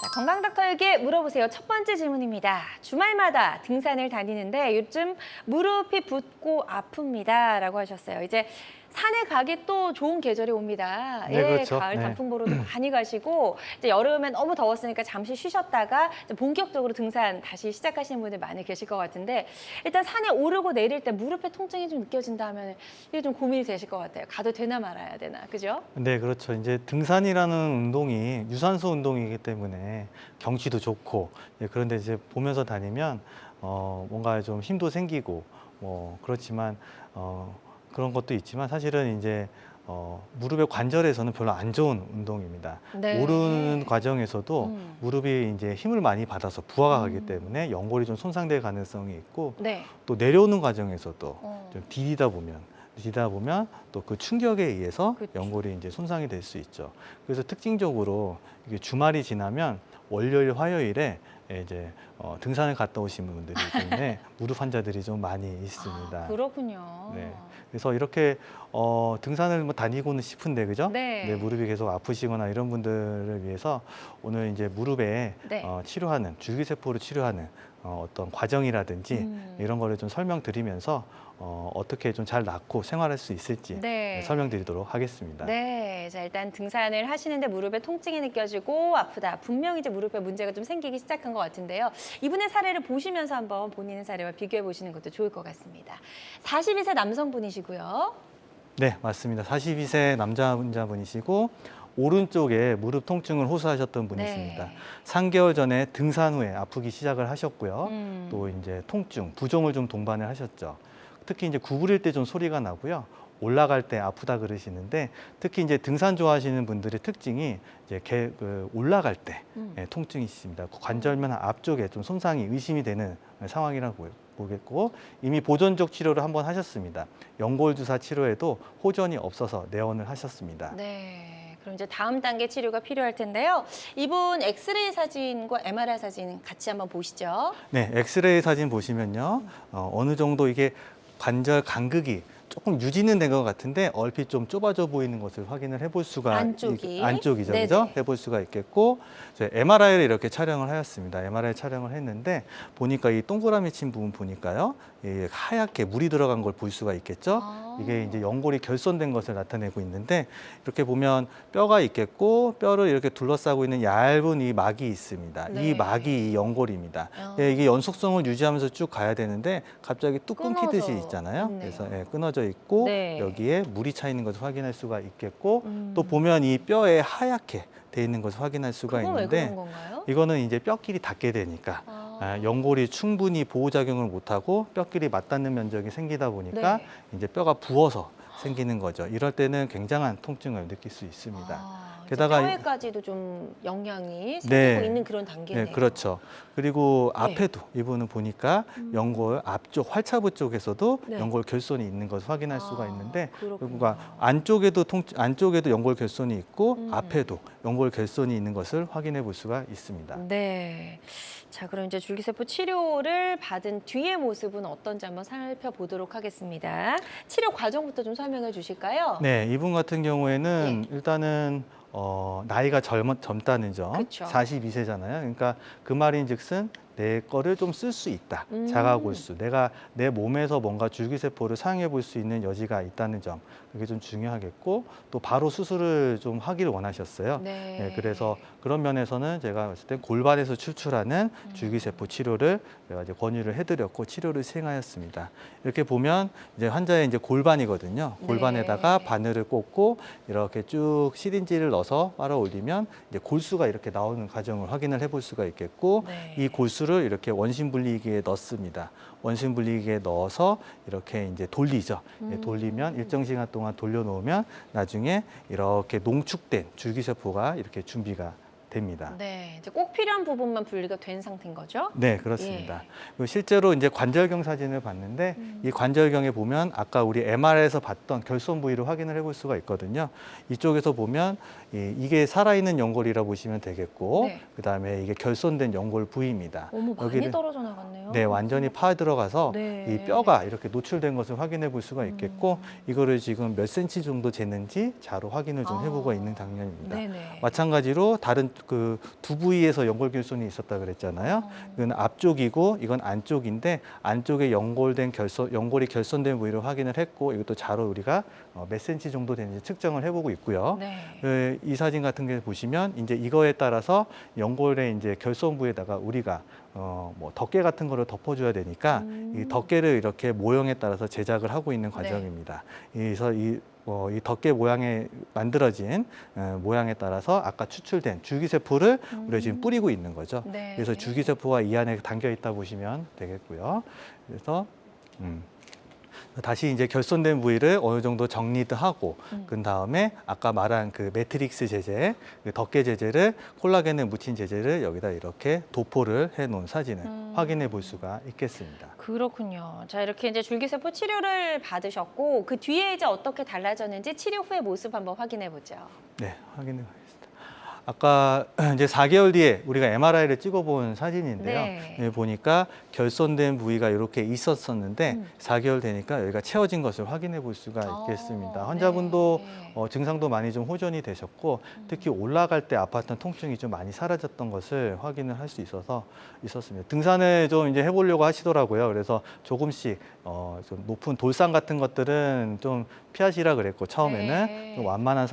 Speaker 1: 자, 건강닥터에게 물어보세요. 첫 번째 질문입니다. 주말마다 등산을 다니는데 요즘 무릎이 붓고 아픕니다. 라고 하셨어요. 이제 산에 가기 또 좋은 계절이 옵니다.
Speaker 2: 네, 그렇죠.
Speaker 1: 가을
Speaker 2: 네.
Speaker 1: 단풍 보러도 많이 가시고 이제 여름에 너무 더웠으니까 잠시 쉬셨다가 이제 본격적으로 등산 다시 시작하시는 분들 많이 계실 것 같은데 일단 산에 오르고 내릴 때 무릎에 통증이 좀 느껴진다 하면 이게 좀 고민이 되실 것 같아요. 가도 되나 말아야 되나, 그죠?
Speaker 2: 네, 그렇죠. 이제 등산이라는 운동이 유산소 운동이기 때문에 경치도 좋고 그런데 이제 보면서 다니면 뭔가 좀 힘도 생기고 그렇지만 그런 것도 있지만 사실은 이제 무릎의 관절에서는 별로 안 좋은 운동입니다.
Speaker 1: 네.
Speaker 2: 오르는 과정에서도 무릎이 이제 힘을 많이 받아서 부하가 가기 때문에 연골이 좀 손상될 가능성이 있고
Speaker 1: 네.
Speaker 2: 또 내려오는 과정에서도
Speaker 1: 어.
Speaker 2: 좀 디디다 보면 또 그 충격에 의해서
Speaker 1: 그쵸.
Speaker 2: 연골이 이제 손상이 될 수 있죠. 그래서 특징적으로 이게 주말이 지나면 월요일, 화요일에 이제 등산을 갔다 오신 분들이 때문에 무릎 환자들이 좀 많이 있습니다.
Speaker 1: 아, 그렇군요.
Speaker 2: 네. 그래서 이렇게 등산을 뭐 다니고는 싶은데 그죠?
Speaker 1: 네.
Speaker 2: 무릎이 계속 아프시거나 이런 분들을 위해서 오늘 이제 무릎에
Speaker 1: 네.
Speaker 2: 치료하는 줄기세포를 치료하는 어떤 과정이라든지 이런 거를 좀 설명드리면서 어떻게 좀 잘 낫고 생활할 수 있을지
Speaker 1: 네.
Speaker 2: 설명드리도록 하겠습니다.
Speaker 1: 네, 자 일단 등산을 하시는데 무릎에 통증이 느껴지고 아프다. 분명히 이제 무릎에 문제가 좀 생기기 시작한 것 같은데요. 이분의 사례를 보시면서 한번 본인의 사례와 비교해 보시는 것도 좋을 것 같습니다. 42세 남성분이시고요.
Speaker 2: 네, 맞습니다. 42세 남자분이시고 오른쪽에 무릎 통증을 호소하셨던 분이십니다.
Speaker 1: 네.
Speaker 2: 3개월 전에 등산 후에 아프기 시작을 하셨고요.
Speaker 1: 음.
Speaker 2: 또 이제 통증, 부종을 좀 동반을 하셨죠. 특히 이제 구부릴 때 좀 소리가 나고요. 올라갈 때 아프다 그러시는데 특히 이제 등산 좋아하시는 분들의 특징이 이제 올라갈 때 통증이 있습니다. 관절면 앞쪽에 좀 손상이 의심이 되는 상황이라고 보겠고 이미 보존적 치료를 한번 하셨습니다. 연골 주사 치료에도 호전이 없어서 내원을 하셨습니다.
Speaker 1: 네. 그럼 이제 다음 단계 치료가 필요할 텐데요. 이분 엑스레이 사진과 MRI 사진 같이 한번 보시죠.
Speaker 2: 네, 엑스레이 사진 보시면요. 어느 정도 이게 관절 간극이 조금 유지는 된 것 같은데 얼핏 좀 좁아져 보이는 것을 확인을 해볼 수가 안쪽이죠,
Speaker 1: 네네.
Speaker 2: 그죠? 해볼 수가 있겠고 MRI를 이렇게 촬영을 하였습니다. MRI 촬영을 했는데 보니까 이 동그라미 친 부분 보니까요, 이 하얗게 물이 들어간 걸 볼 수가 있겠죠?
Speaker 1: 아.
Speaker 2: 이게 이제 연골이 결손된 것을 나타내고 있는데 이렇게 보면 뼈가 있겠고 뼈를 이렇게 둘러싸고 있는 얇은 이 막이 있습니다.
Speaker 1: 네.
Speaker 2: 이 막이 이 연골입니다.
Speaker 1: 아.
Speaker 2: 이게 연속성을 유지하면서 쭉 가야 되는데 갑자기 뚝 끊기듯이
Speaker 1: 끊어져
Speaker 2: 있잖아요.
Speaker 1: 있네요.
Speaker 2: 그래서 끊어져 있고
Speaker 1: 네.
Speaker 2: 여기에 물이 차 있는 것을 확인할 수가 있겠고
Speaker 1: 음.
Speaker 2: 또 보면 이 뼈에 하얗게 돼 있는 것을 확인할 수가
Speaker 1: 그건 왜
Speaker 2: 있는데
Speaker 1: 그런 건가요?
Speaker 2: 이거는 이제 뼈끼리 닿게 되니까 연골이 충분히 보호작용을 못하고 뼈끼리 맞닿는 면적이 생기다 보니까
Speaker 1: 네.
Speaker 2: 이제 뼈가 부어서 생기는 거죠. 이럴 때는 굉장한 통증을 느낄 수 있습니다.
Speaker 1: 게다가
Speaker 2: 게다가
Speaker 1: 뼈에까지도 좀 영향이 생기고
Speaker 2: 네.
Speaker 1: 있는 그런 단계네요.
Speaker 2: 네, 그렇죠. 그리고
Speaker 1: 네.
Speaker 2: 앞에도 이분은 보니까 연골 앞쪽 활차부 쪽에서도
Speaker 1: 네.
Speaker 2: 연골 결손이 있는 것을 확인할 수가 있는데
Speaker 1: 그렇군요.
Speaker 2: 그러니까 안쪽에도 연골 결손이 있고 앞에도 연골 결손이 있는 것을 확인해 볼 수가 있습니다.
Speaker 1: 네. 자, 그럼 이제 줄기세포 치료를 받은 뒤의 모습은 어떤지 한번 살펴보도록 하겠습니다. 치료 과정부터 좀 설명해 주실까요?
Speaker 2: 네, 이분 같은 경우에는 일단은 나이가 젊다는 점,
Speaker 1: 그쵸.
Speaker 2: 42세잖아요. 그러니까 그 말인즉슨 내 거를 좀 쓸 수 있다. 자가골수. 내가 내 몸에서 뭔가 줄기세포를 사용해 볼 수 있는 여지가 있다는 점. 그게 좀 중요하겠고 또 바로 수술을 좀 하기를 원하셨어요.
Speaker 1: 네.
Speaker 2: 네, 그래서 그런 면에서는 제가 봤을 때 골반에서 출출하는 줄기세포 치료를 제가 이제 권유를 해드렸고 치료를 시행하였습니다. 이렇게 보면 이제 환자의 이제 골반이거든요. 골반에다가
Speaker 1: 네.
Speaker 2: 바늘을 꽂고 이렇게 쭉 시린지를 넣어서 빨아 올리면 이제 골수가 이렇게 나오는 과정을 확인을 해볼 수가 있겠고
Speaker 1: 네.
Speaker 2: 이 골수를 이렇게 원심분리기에 넣습니다. 원심분리기에 넣어서 이렇게 이제 돌리죠. 돌리면 일정 시간 동안 돌려놓으면 나중에 이렇게 농축된 줄기세포가 이렇게 준비가 됩니다.
Speaker 1: 네, 이제 꼭 필요한 부분만 분리가 된 상태인 거죠?
Speaker 2: 네, 그렇습니다.
Speaker 1: 예.
Speaker 2: 그리고 실제로 이제 관절경 사진을 봤는데 이 관절경에 보면 아까 우리 MRI에서 봤던 결손 부위를 확인을 해볼 수가 있거든요. 이쪽에서 보면 이게 살아있는 연골이라 보시면 되겠고
Speaker 1: 네.
Speaker 2: 그다음에 이게 결손된 연골 부위입니다.
Speaker 1: 많이
Speaker 2: 여기를
Speaker 1: 떨어져 나갔네요.
Speaker 2: 네, 완전히 파 들어가서
Speaker 1: 네.
Speaker 2: 이 뼈가 이렇게 노출된 것을 확인해 볼 수가 있겠고 이거를 지금 몇 센치 정도 재는지 자로 확인을 좀 해보고 있는 장면입니다.
Speaker 1: 네네.
Speaker 2: 마찬가지로 다른 그 두 부위에서 연골 결손이 있었다 그랬잖아요. 이건 앞쪽이고 이건 안쪽인데 안쪽에 연골이 결손된 부위를 확인을 했고 이것도 자로 우리가 몇 센치 정도 되는지 측정을 해보고 있고요.
Speaker 1: 네.
Speaker 2: 이 사진 같은 게 보시면 이제 이거에 따라서 연골의 이제 결손 부위에다가 우리가 뭐 덮개 같은 거를 덮어줘야 되니까 이 덮개를 이렇게 모형에 따라서 제작을 하고 있는 과정입니다. 그래서 이 덮개 모양에 만들어진 모양에 따라서 아까 추출된 줄기세포를 우리가 지금 뿌리고 있는 거죠.
Speaker 1: 네.
Speaker 2: 그래서 줄기세포가 이 안에 담겨 있다 보시면 되겠고요. 그래서 다시 이제 결손된 부위를 어느 정도 정리도 하고 그 다음에 아까 말한 그 매트릭스 제제, 그 덮개 제제를 콜라겐에 묻힌 제제를 여기다 이렇게 도포를 해놓은 사진을 확인해 볼 수가 있겠습니다.
Speaker 1: 그렇군요. 자, 이렇게 이제 줄기세포 치료를 받으셨고 그 뒤에 이제 어떻게 달라졌는지 치료 후의 모습 한번 확인해 보죠.
Speaker 2: 네, 확인해 보겠습니다. 아까 이제 4개월 뒤에 우리가 MRI를 찍어본 사진인데요.
Speaker 1: 네.
Speaker 2: 여기 보니까 결손된 부위가 이렇게 있었었는데 4개월 되니까 여기가 채워진 것을 확인해 볼 수가 있겠습니다. 환자분도
Speaker 1: 네.
Speaker 2: 증상도 많이 좀 호전이 되셨고 특히 올라갈 때 아팠던 통증이 좀 많이 사라졌던 것을 확인을 할 수 있었습니다. 등산을 좀 이제 해보려고 하시더라고요. 그래서 조금씩 좀 높은 돌산 같은 것들은 좀 피하시라 그랬고 처음에는
Speaker 1: 네.
Speaker 2: 좀 완만한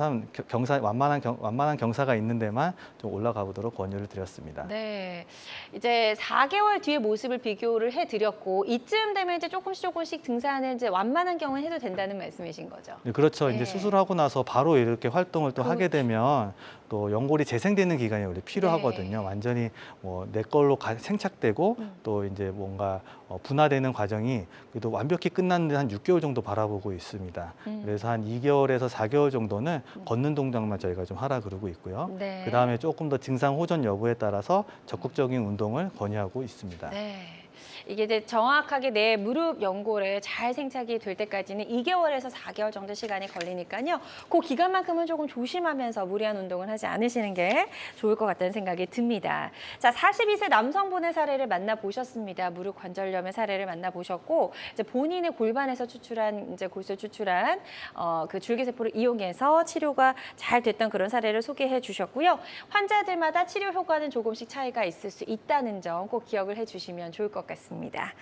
Speaker 2: 경사가 있는 데만 좀 올라가 보도록 권유를 드렸습니다.
Speaker 1: 네, 이제 4개월 뒤의 모습을 비교를 해드렸고 이쯤 되면 이제 조금씩 등산을 이제 완만한 경우에 해도 된다는 말씀이신 거죠?
Speaker 2: 네, 그렇죠.
Speaker 1: 네.
Speaker 2: 이제 수술하고 나서 바로 이렇게 활동을 또 하게 되면 또 연골이 재생되는 기간이 원래 필요하거든요.
Speaker 1: 네.
Speaker 2: 완전히 뭐 내 걸로 생착되고 또 이제 뭔가 분화되는 과정이 그래도 완벽히 끝났는데 한 6개월 정도 바라보고 있습니다. 그래서 한 2개월에서 4개월 정도는 걷는 동작만 저희가 좀 하라 그러고 있고요.
Speaker 1: 네.
Speaker 2: 그 다음에 조금 더 증상 호전 여부에 따라서 적극적인 운동을 권유하고 있습니다.
Speaker 1: 네. 이게 이제 정확하게 내 무릎 연골에 잘 생착이 될 때까지는 2개월에서 4개월 정도 시간이 걸리니까요. 그 기간만큼은 조금 조심하면서 무리한 운동을 하지 않으시는 게 좋을 것 같다는 생각이 듭니다. 자, 42세 남성분의 사례를 만나보셨습니다. 무릎 관절염의 사례를 만나보셨고, 이제 본인의 골반에서 추출한, 이제 골수 추출한 그 줄기세포를 이용해서 치료가 잘 됐던 그런 사례를 소개해 주셨고요. 환자들마다 치료 효과는 조금씩 차이가 있을 수 있다는 점 꼭 기억을 해주시면 좋을 것 같습니다.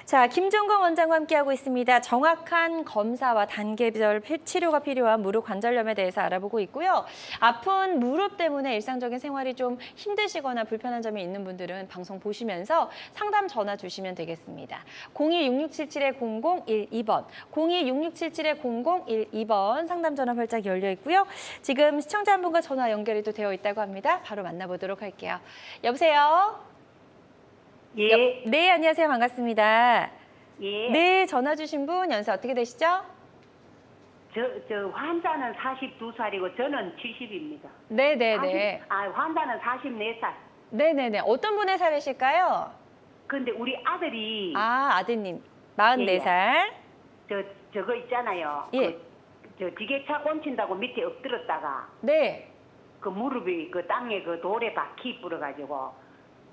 Speaker 1: 자, 김종건 원장과 함께하고 있습니다. 정확한 검사와 단계별 치료가 필요한 무릎 관절염에 대해서 알아보고 있고요. 아픈 무릎 때문에 일상적인 생활이 좀 힘드시거나 불편한 점이 있는 분들은 방송 보시면서 상담 전화 주시면 되겠습니다. 02-6677-0012번, 02-6677-0012번 상담 전화 활짝 열려 있고요. 지금 시청자 한 분과 전화 연결이 또 되어 있다고 합니다. 바로 만나보도록 할게요. 여보세요?
Speaker 3: 예.
Speaker 1: 네, 안녕하세요. 반갑습니다.
Speaker 3: 예.
Speaker 1: 네, 전화 주신 분 연세 어떻게 되시죠?
Speaker 3: 저 환자는 42살이고 저는 70입니다.
Speaker 1: 네네네.
Speaker 3: 환자는 44살.
Speaker 1: 네네네. 어떤 분의 사례실까요?
Speaker 3: 근데 우리 아들이
Speaker 1: 아드님. 44살.
Speaker 3: 저거 있잖아요.
Speaker 1: 예.
Speaker 3: 저 지게차 꽂힌다고 밑에 엎드렸다가
Speaker 1: 네.
Speaker 3: 그 무릎이 그 땅에 그 돌에 바퀴 불어가지고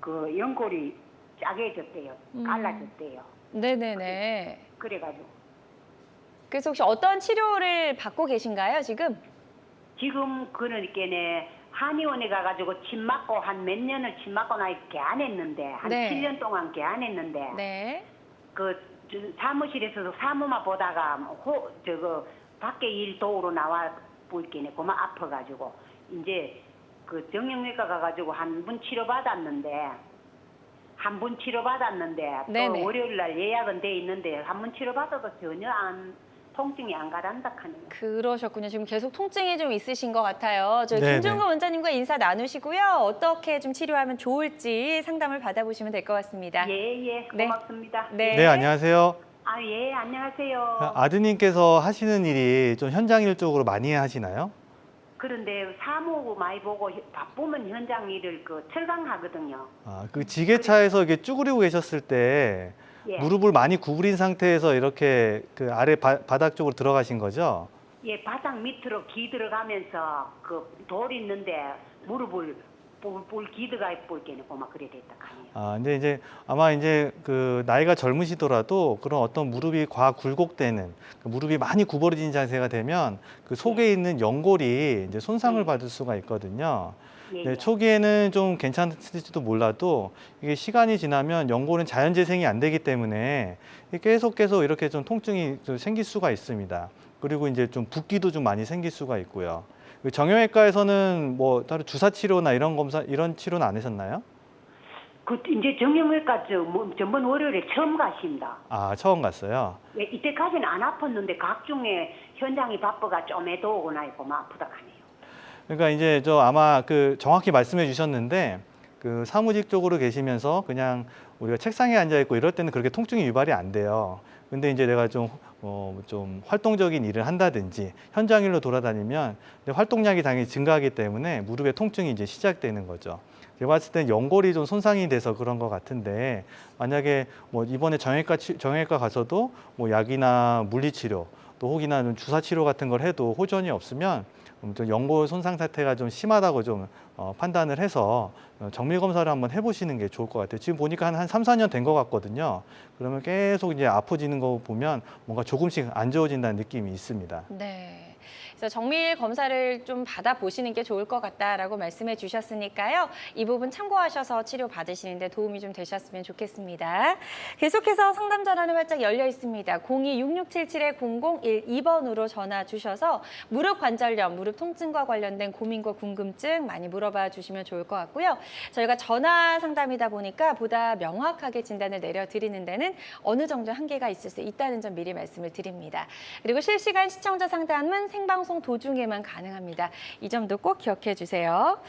Speaker 3: 그 연골이 짜게졌대요. 갈라졌대요.
Speaker 1: 네네네.
Speaker 3: 그래가지고
Speaker 1: 그래서 혹시 어떤 치료를 받고 계신가요, 지금?
Speaker 3: 지금 그러니까네 한의원에 가가지고 침 맞고 한 몇 년을 침 맞고 나 개안했는데 한
Speaker 1: 네.
Speaker 3: 7년 동안 개안했는데
Speaker 1: 네.
Speaker 3: 저 사무실에서도 사무만 보다가 저거 밖에 일 도우러 나와 보이겠네. 그만 아파가지고 이제 그 정형외과 가가지고 한 분 치료받았는데
Speaker 1: 네네.
Speaker 3: 또 월요일 날 예약은 돼 있는데 한 번 치료받아도 전혀 통증이 안 가란다 하네요.
Speaker 1: 그러셨군요. 지금 계속 통증이 좀 있으신 것 같아요. 저
Speaker 2: 네네.
Speaker 1: 김종건 원장님과 인사 나누시고요. 어떻게 좀 치료하면 좋을지 상담을 받아보시면 될 것 같습니다.
Speaker 3: 예,
Speaker 1: 네.
Speaker 3: 고맙습니다.
Speaker 1: 네.
Speaker 2: 네, 안녕하세요.
Speaker 3: 예, 안녕하세요.
Speaker 2: 아드님께서 하시는 일이 좀 현장 일 쪽으로 많이 하시나요?
Speaker 3: 그런데 사무 많이 보고 바쁘면 현장 일을 철강하거든요.
Speaker 2: 그 지게차에서 이게 쭈그리고 계셨을 때
Speaker 3: 예.
Speaker 2: 무릎을 많이 구부린 상태에서 이렇게 그 아래 바닥 쪽으로 들어가신 거죠?
Speaker 3: 예, 바닥 밑으로 기 들어가면서 그 돌 있는데 무릎을 볼 기드가 볼게는 고막 그래 됐다 카네요.
Speaker 2: 근데 이제 아마 이제 그 나이가 젊으시더라도 그런 어떤 무릎이 굴곡되는 무릎이 많이 구부러진 자세가 되면 그 속에 있는 연골이 이제 손상을 받을 수가 있거든요.
Speaker 3: 예,
Speaker 2: 네,
Speaker 3: 예.
Speaker 2: 초기에는 좀 괜찮을지도 몰라도 이게 시간이 지나면 연골은 자연 재생이 안 되기 때문에 계속 이렇게 좀 통증이 좀 생길 수가 있습니다. 그리고 이제 좀 붓기도 좀 많이 생길 수가 있고요. 정형외과에서는 뭐 다른 주사 치료나 이런 검사 이런 치료는 안 하셨나요?
Speaker 3: 이제 정형외과 전번 월요일에 처음 가십니다.
Speaker 2: 처음 갔어요.
Speaker 3: 예, 이때까지는 안 아팠는데 각종의 현장이 바빠가 좀 애도 오고 나니까 막 아프다 하네요.
Speaker 2: 그러니까 이제 아마 그 정확히 말씀해 주셨는데 그 사무직 쪽으로 계시면서 그냥 우리가 책상에 앉아 있고 이럴 때는 그렇게 통증이 유발이 안 돼요. 근데 이제 내가 좀 활동적인 일을 한다든지 현장 일로 돌아다니면 활동량이 당연히 증가하기 때문에 무릎에 통증이 이제 시작되는 거죠. 제가 봤을 땐 연골이 좀 손상이 돼서 그런 것 같은데 만약에 뭐 이번에 정형외과 가서도 뭐 약이나 물리치료 또 혹이나 좀 주사 치료 같은 걸 해도 호전이 없으면 좀 연골 손상 사태가 좀 심하다고 좀 판단을 해서 정밀 검사를 한번 해보시는 게 좋을 것 같아요. 지금 보니까 한 3, 4년 된 것 같거든요. 그러면 계속 이제 아파지는 거 보면 뭔가 조금씩 안 좋아진다는 느낌이 있습니다.
Speaker 1: 네. 그래서 정밀 검사를 좀 받아보시는 게 좋을 것 같다라고 말씀해 주셨으니까요. 이 부분 참고하셔서 치료 받으시는데 도움이 좀 되셨으면 좋겠습니다. 계속해서 상담 전화는 활짝 열려 있습니다. 02-6677-0012번으로 전화 주셔서 무릎 관절염, 무릎 통증과 관련된 고민과 궁금증 많이 물어봐 주시면 좋을 것 같고요. 저희가 전화 상담이다 보니까 보다 명확하게 진단을 내려드리는 데는 어느 정도 한계가 있을 수 있다는 점 미리 말씀을 드립니다. 그리고 실시간 시청자 상담은 생방송 도중에만 가능합니다. 이 점도 꼭 기억해 주세요.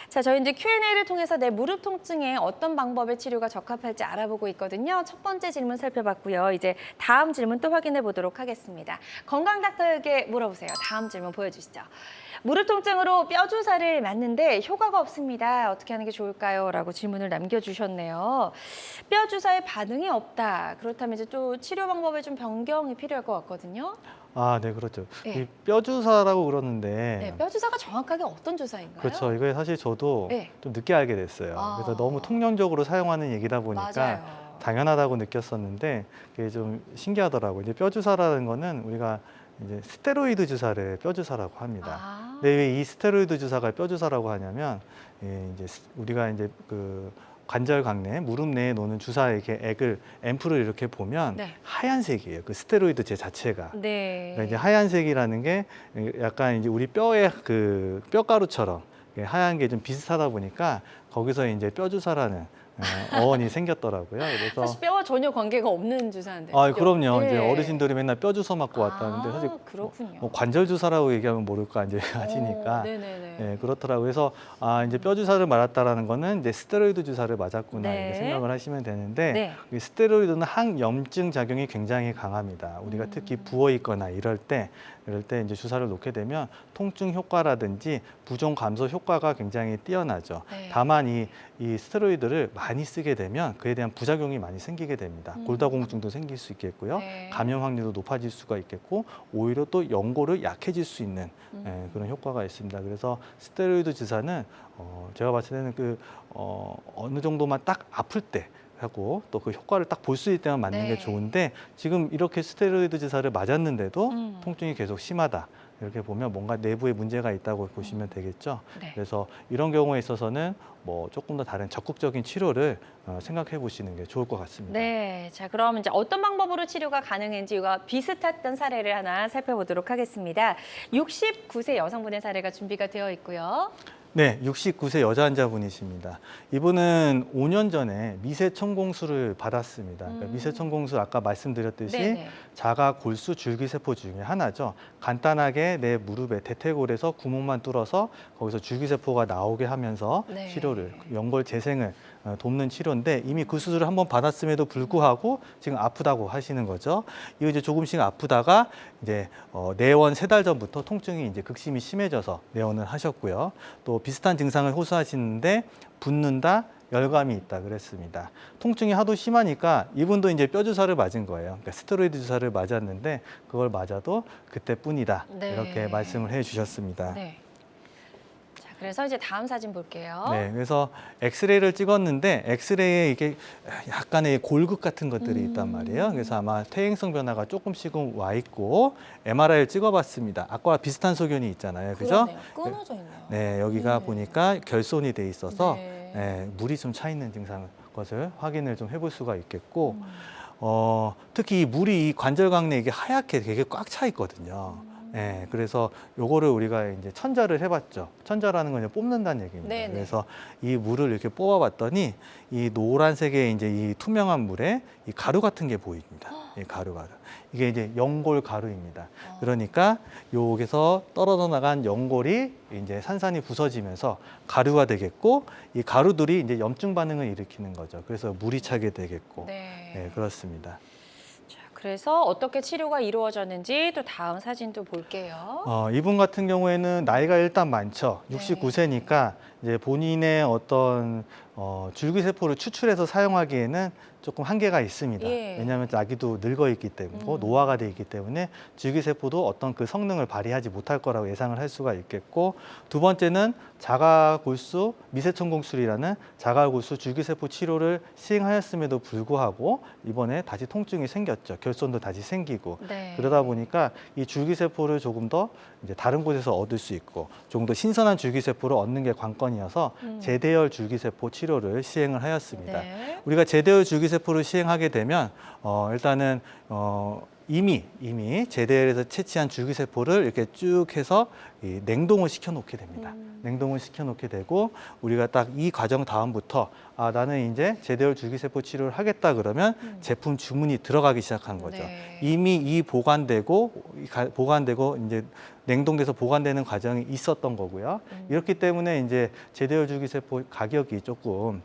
Speaker 1: 자, 저희 이제 Q&A를 통해서 내 무릎 통증에 어떤 방법의 치료가 적합할지 알아보고 있거든요. 첫 번째 질문 살펴봤고요. 이제 다음 질문 또 확인해 보도록 하겠습니다. 건강 닥터에게 물어보세요. 다음 질문 보여주시죠. 무릎 통증으로 뼈 주사를 맞는데 효과가 없습니다. 어떻게 하는 게 좋을까요? 라고 질문을 남겨주셨네요. 뼈 주사에 반응이 없다. 그렇다면 이제 또 치료 방법에 좀 변경이 필요할 것 같거든요.
Speaker 2: 아, 네, 그렇죠.
Speaker 1: 네.
Speaker 2: 이 뼈 주사라고 그러는데
Speaker 1: 네, 뼈 주사가 정확하게 어떤 주사인가요?
Speaker 2: 그렇죠. 이거 사실 저도
Speaker 1: 네.
Speaker 2: 좀 늦게 알게 됐어요.
Speaker 1: 아.
Speaker 2: 그래서 너무 통념적으로 사용하는 얘기다 보니까
Speaker 1: 맞아요.
Speaker 2: 당연하다고 느꼈었는데 그게 좀 신기하더라고요. 이제 뼈 주사라는 거는 우리가 이제 스테로이드 주사를 뼈 주사라고 합니다.
Speaker 1: 아.
Speaker 2: 근데 왜 이 스테로이드 주사가 뼈 주사라고 하냐면 이제 우리가 이제 그 관절 강내, 무릎 내에 놓는 주사 이렇게 액을 앰플을 이렇게 보면
Speaker 1: 네.
Speaker 2: 하얀색이에요. 그 스테로이드 제 자체가.
Speaker 1: 네.
Speaker 2: 그러니까 이제 하얀색이라는 게 약간 이제 우리 뼈의 그 뼈가루처럼 하얀 게 좀 비슷하다 보니까 거기서 이제 뼈 주사라는 어원이 생겼더라고요. 그래서
Speaker 1: 사실 뼈와 전혀 관계가 없는 주사인데.
Speaker 2: 아,
Speaker 1: 그죠?
Speaker 2: 그럼요. 이제
Speaker 1: 네.
Speaker 2: 어르신들이 맨날 뼈 주사 맞고 왔다는데 사실
Speaker 1: 그렇군요.
Speaker 2: 뭐 관절 주사라고 얘기하면 모를까 이제 하시니까
Speaker 1: 네네네.
Speaker 2: 네, 그렇더라고요. 그래서 이제 뼈 주사를 맞았다라는 거는 이제 스테로이드 주사를 맞았구나
Speaker 1: 네.
Speaker 2: 이렇게 생각을 하시면 되는데
Speaker 1: 네.
Speaker 2: 이 스테로이드는 항염증 작용이 굉장히 강합니다. 우리가 특히 부어 있거나 이럴 때 이제 주사를 놓게 되면 통증 효과라든지 부종 감소 효과가 굉장히 뛰어나죠.
Speaker 1: 네.
Speaker 2: 다만 이 스테로이드를 많이 쓰게 되면 그에 대한 부작용이 많이 생기게 됩니다. 골다공증도 생길 수 있겠고요.
Speaker 1: 네.
Speaker 2: 감염 확률도 높아질 수가 있겠고 오히려 또 연골을 약해질 수 있는 그런 효과가 있습니다. 그래서 스테로이드 주사는 제가 봤을 때는 어느 정도만 딱 아플 때 하고 또 그 효과를 딱 볼 수 있을 때만 맞는
Speaker 1: 네.
Speaker 2: 게 좋은데 지금 이렇게 스테로이드 주사를 맞았는데도
Speaker 1: 음.
Speaker 2: 통증이 계속 심하다. 이렇게 보면 뭔가 내부에 문제가 있다고 보시면 되겠죠.
Speaker 1: 네.
Speaker 2: 그래서 이런 경우에 있어서는 뭐 조금 더 다른 적극적인 치료를 생각해 보시는 게 좋을 것 같습니다.
Speaker 1: 네, 자 그럼 이제 어떤 방법으로 치료가 가능한지와 비슷했던 사례를 하나 살펴보도록 하겠습니다. 69세 여성분의 사례가 준비가 되어 있고요.
Speaker 2: 네, 69세 여자 환자분이십니다. 이분은 5년 전에 미세천공수를 받았습니다. 그러니까 미세천공수 아까 말씀드렸듯이
Speaker 1: 네네.
Speaker 2: 자가 골수 줄기세포 중에 하나죠. 간단하게 내 무릎에 대퇴골에서 구멍만 뚫어서 거기서 줄기세포가 나오게 하면서
Speaker 1: 네.
Speaker 2: 치료를 연골 재생을 돕는 치료인데 이미 그 수술을 한번 받았음에도 불구하고 지금 아프다고 하시는 거죠. 이거 이제 조금씩 아프다가 이제 내원 3달 전부터 통증이 이제 극심히 심해져서 내원을 하셨고요. 또 비슷한 증상을 호소하시는데 붓는다, 열감이 있다 그랬습니다. 통증이 하도 심하니까 이분도 이제 뼈 주사를 맞은 거예요. 그러니까 스테로이드 주사를 맞았는데 그걸 맞아도 그때뿐이다.
Speaker 1: 네.
Speaker 2: 이렇게 말씀을 해 주셨습니다.
Speaker 1: 네. 자, 그래서 이제 다음 사진 볼게요.
Speaker 2: 네, 그래서 엑스레이를 찍었는데 엑스레이에 이게 약간의 골극 같은 것들이 있단 말이에요. 그래서 아마 퇴행성 변화가 조금씩은 와 있고 MRI를 찍어봤습니다. 아까와 비슷한 소견이 있잖아요, 그죠?
Speaker 1: 그러네요. 끊어져 있네요.
Speaker 2: 네, 여기가
Speaker 1: 네.
Speaker 2: 보니까 결손이 돼 있어서
Speaker 1: 네.
Speaker 2: 물이 좀 차 있는 증상 것을 확인을 좀 해볼 수가 있겠고, 특히 이 물이 이 관절강 내에 이게 하얗게 되게 꽉 차 있거든요. 네, 그래서 요거를 우리가 이제 천자를 해봤죠. 천자라는 건 이제 뽑는다는 얘기입니다.
Speaker 1: 네네.
Speaker 2: 그래서 이 물을 이렇게 뽑아봤더니 이 노란색의 이제 이 투명한 물에 이 가루 같은 게 보입니다. 이 가루. 이게 이제 연골 가루입니다. 그러니까 여기서 떨어져 나간 연골이 이제 산산이 부서지면서 가루가 되겠고 이 가루들이 이제 염증 반응을 일으키는 거죠. 그래서 물이 차게 되겠고.
Speaker 1: 네.
Speaker 2: 네, 그렇습니다.
Speaker 1: 자, 그래서 어떻게 치료가 이루어졌는지 또 다음 사진도 볼게요.
Speaker 2: 이분 같은 경우에는 나이가 일단 많죠.
Speaker 1: 네.
Speaker 2: 69세니까 이제 본인의 어떤 줄기세포를 추출해서 사용하기에는 조금 한계가 있습니다.
Speaker 1: 예.
Speaker 2: 왜냐하면 아기도 늙어 있기 때문에 노화가 돼 있기 때문에 줄기세포도 어떤 그 성능을 발휘하지 못할 거라고 예상을 할 수가 있겠고, 두 번째는 자가골수 미세천공술이라는 자가골수 줄기세포 치료를 시행하였음에도 불구하고 이번에 다시 통증이 생겼죠. 결손도 다시 생기고.
Speaker 1: 네.
Speaker 2: 그러다 보니까 이 줄기세포를 조금 더 이제 다른 곳에서 얻을 수 있고 조금 더 신선한 줄기세포를 얻는 게 관건이어서 제대열 줄기세포 치료를 시행을 하였습니다.
Speaker 1: 네.
Speaker 2: 우리가 제대열 줄기세포를 시행하게 되면 일단은 이미 제대열에서 채취한 줄기세포를 이렇게 쭉 해서 냉동을 시켜 놓게 됩니다. 냉동을 시켜 놓게 되고 우리가 딱 이 과정 다음부터 아, 나는 이제 제대열 줄기세포 치료를 하겠다 그러면 제품 주문이 들어가기 시작한 거죠.
Speaker 1: 네.
Speaker 2: 이미 보관되고 이제 냉동돼서 보관되는 과정이 있었던 거고요. 이렇기 때문에 이제 제대열 줄기세포 가격이 조금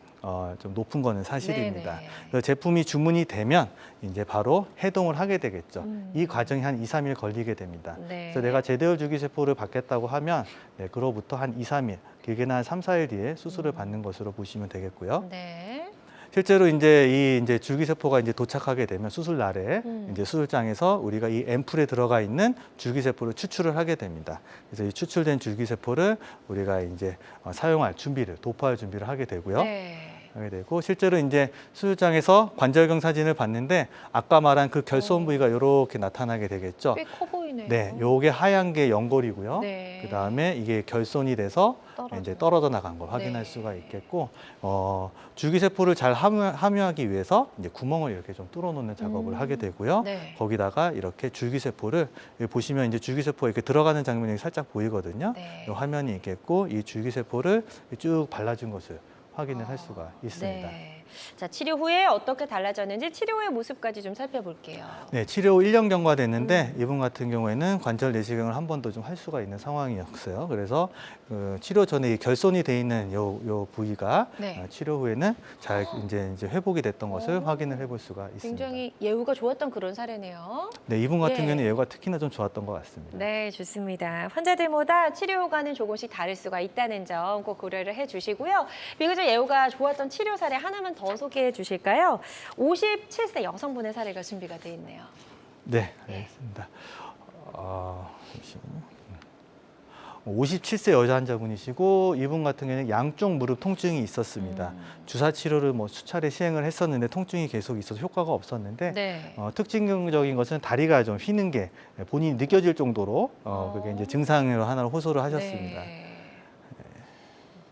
Speaker 2: 좀 높은 거는 사실입니다.
Speaker 1: 네네.
Speaker 2: 그래서 제품이 주문이 되면 이제 바로 해동을 하게 되겠죠. 이 과정이 한 2, 3일 걸리게 됩니다.
Speaker 1: 네.
Speaker 2: 그래서 내가 제대열 줄기세포를 받겠다고 하면 네, 그로부터 한 2, 3일, 길게는 한 3, 4일 뒤에 수술을 받는 것으로 보시면 되겠고요.
Speaker 1: 네.
Speaker 2: 실제로 이제 줄기세포가 이제 도착하게 되면 수술 날에 이제 수술장에서 우리가 이 앰플에 들어가 있는 줄기세포를 추출을 하게 됩니다. 그래서 이 추출된 줄기세포를 우리가 이제 사용할 준비를, 도포할 준비를 하게 되고요.
Speaker 1: 네.
Speaker 2: 하게 되고 실제로 이제 수술장에서 관절경 사진을 봤는데 아까 말한 그 결손 부위가 이렇게 나타나게 되겠죠.
Speaker 1: 꽤 커 보이네요.
Speaker 2: 네, 요게 하얀 게 연골이고요.
Speaker 1: 네.
Speaker 2: 그 다음에 이게 결손이 돼서 이제 떨어져 나간 걸 확인할
Speaker 1: 네.
Speaker 2: 수가 있겠고, 줄기세포를 잘 함유하기 위해서 이제 구멍을 이렇게 좀 뚫어놓는 작업을 하게 되고요.
Speaker 1: 네.
Speaker 2: 거기다가 이렇게 줄기세포를 여기 보시면 이제 줄기세포 이렇게 들어가는 장면이 살짝 보이거든요.
Speaker 1: 네.
Speaker 2: 이 화면이 있겠고 이 줄기세포를 쭉 발라준 것을 확인을 할 수가 있습니다.
Speaker 1: 네. 자, 치료 후에 어떻게 달라졌는지 치료 후의 모습까지 좀 살펴볼게요.
Speaker 2: 네, 치료 1년 경과됐는데 이분 같은 경우에는 관절 내시경을 한 번 더 좀 할 수가 있는 상황이었어요. 그래서 치료 전에 이 결손이 돼 있는 요 부위가
Speaker 1: 네.
Speaker 2: 치료 후에는 잘 이제 회복이 됐던 것을 확인을 해볼 수가 있습니다.
Speaker 1: 굉장히 예후가 좋았던 그런 사례네요.
Speaker 2: 네, 이분 같은
Speaker 1: 예.
Speaker 2: 경우는 예후가 특히나 좀 좋았던 것 같습니다.
Speaker 1: 네, 좋습니다. 환자들마다 치료 효과는 조금씩 다를 수가 있다는 점 꼭 고려를 해주시고요. 비교적 예후가 좋았던 치료 사례 하나만 더 소개해 주실까요? 57세 여성분의 사례가 준비가 돼 있네요.
Speaker 2: 네, 알겠습니다. 잠시만요. 57세 여자 환자분이시고 이분 같은 경우는 양쪽 무릎 통증이 있었습니다. 주사 치료를 뭐 수차례 시행을 했었는데 통증이 계속 있어서 효과가 없었는데
Speaker 1: 네.
Speaker 2: 특징적인 것은 다리가 좀 휘는 게 본인이 느껴질 정도로 그게 이제 증상으로 하나를 호소를 하셨습니다.
Speaker 1: 네.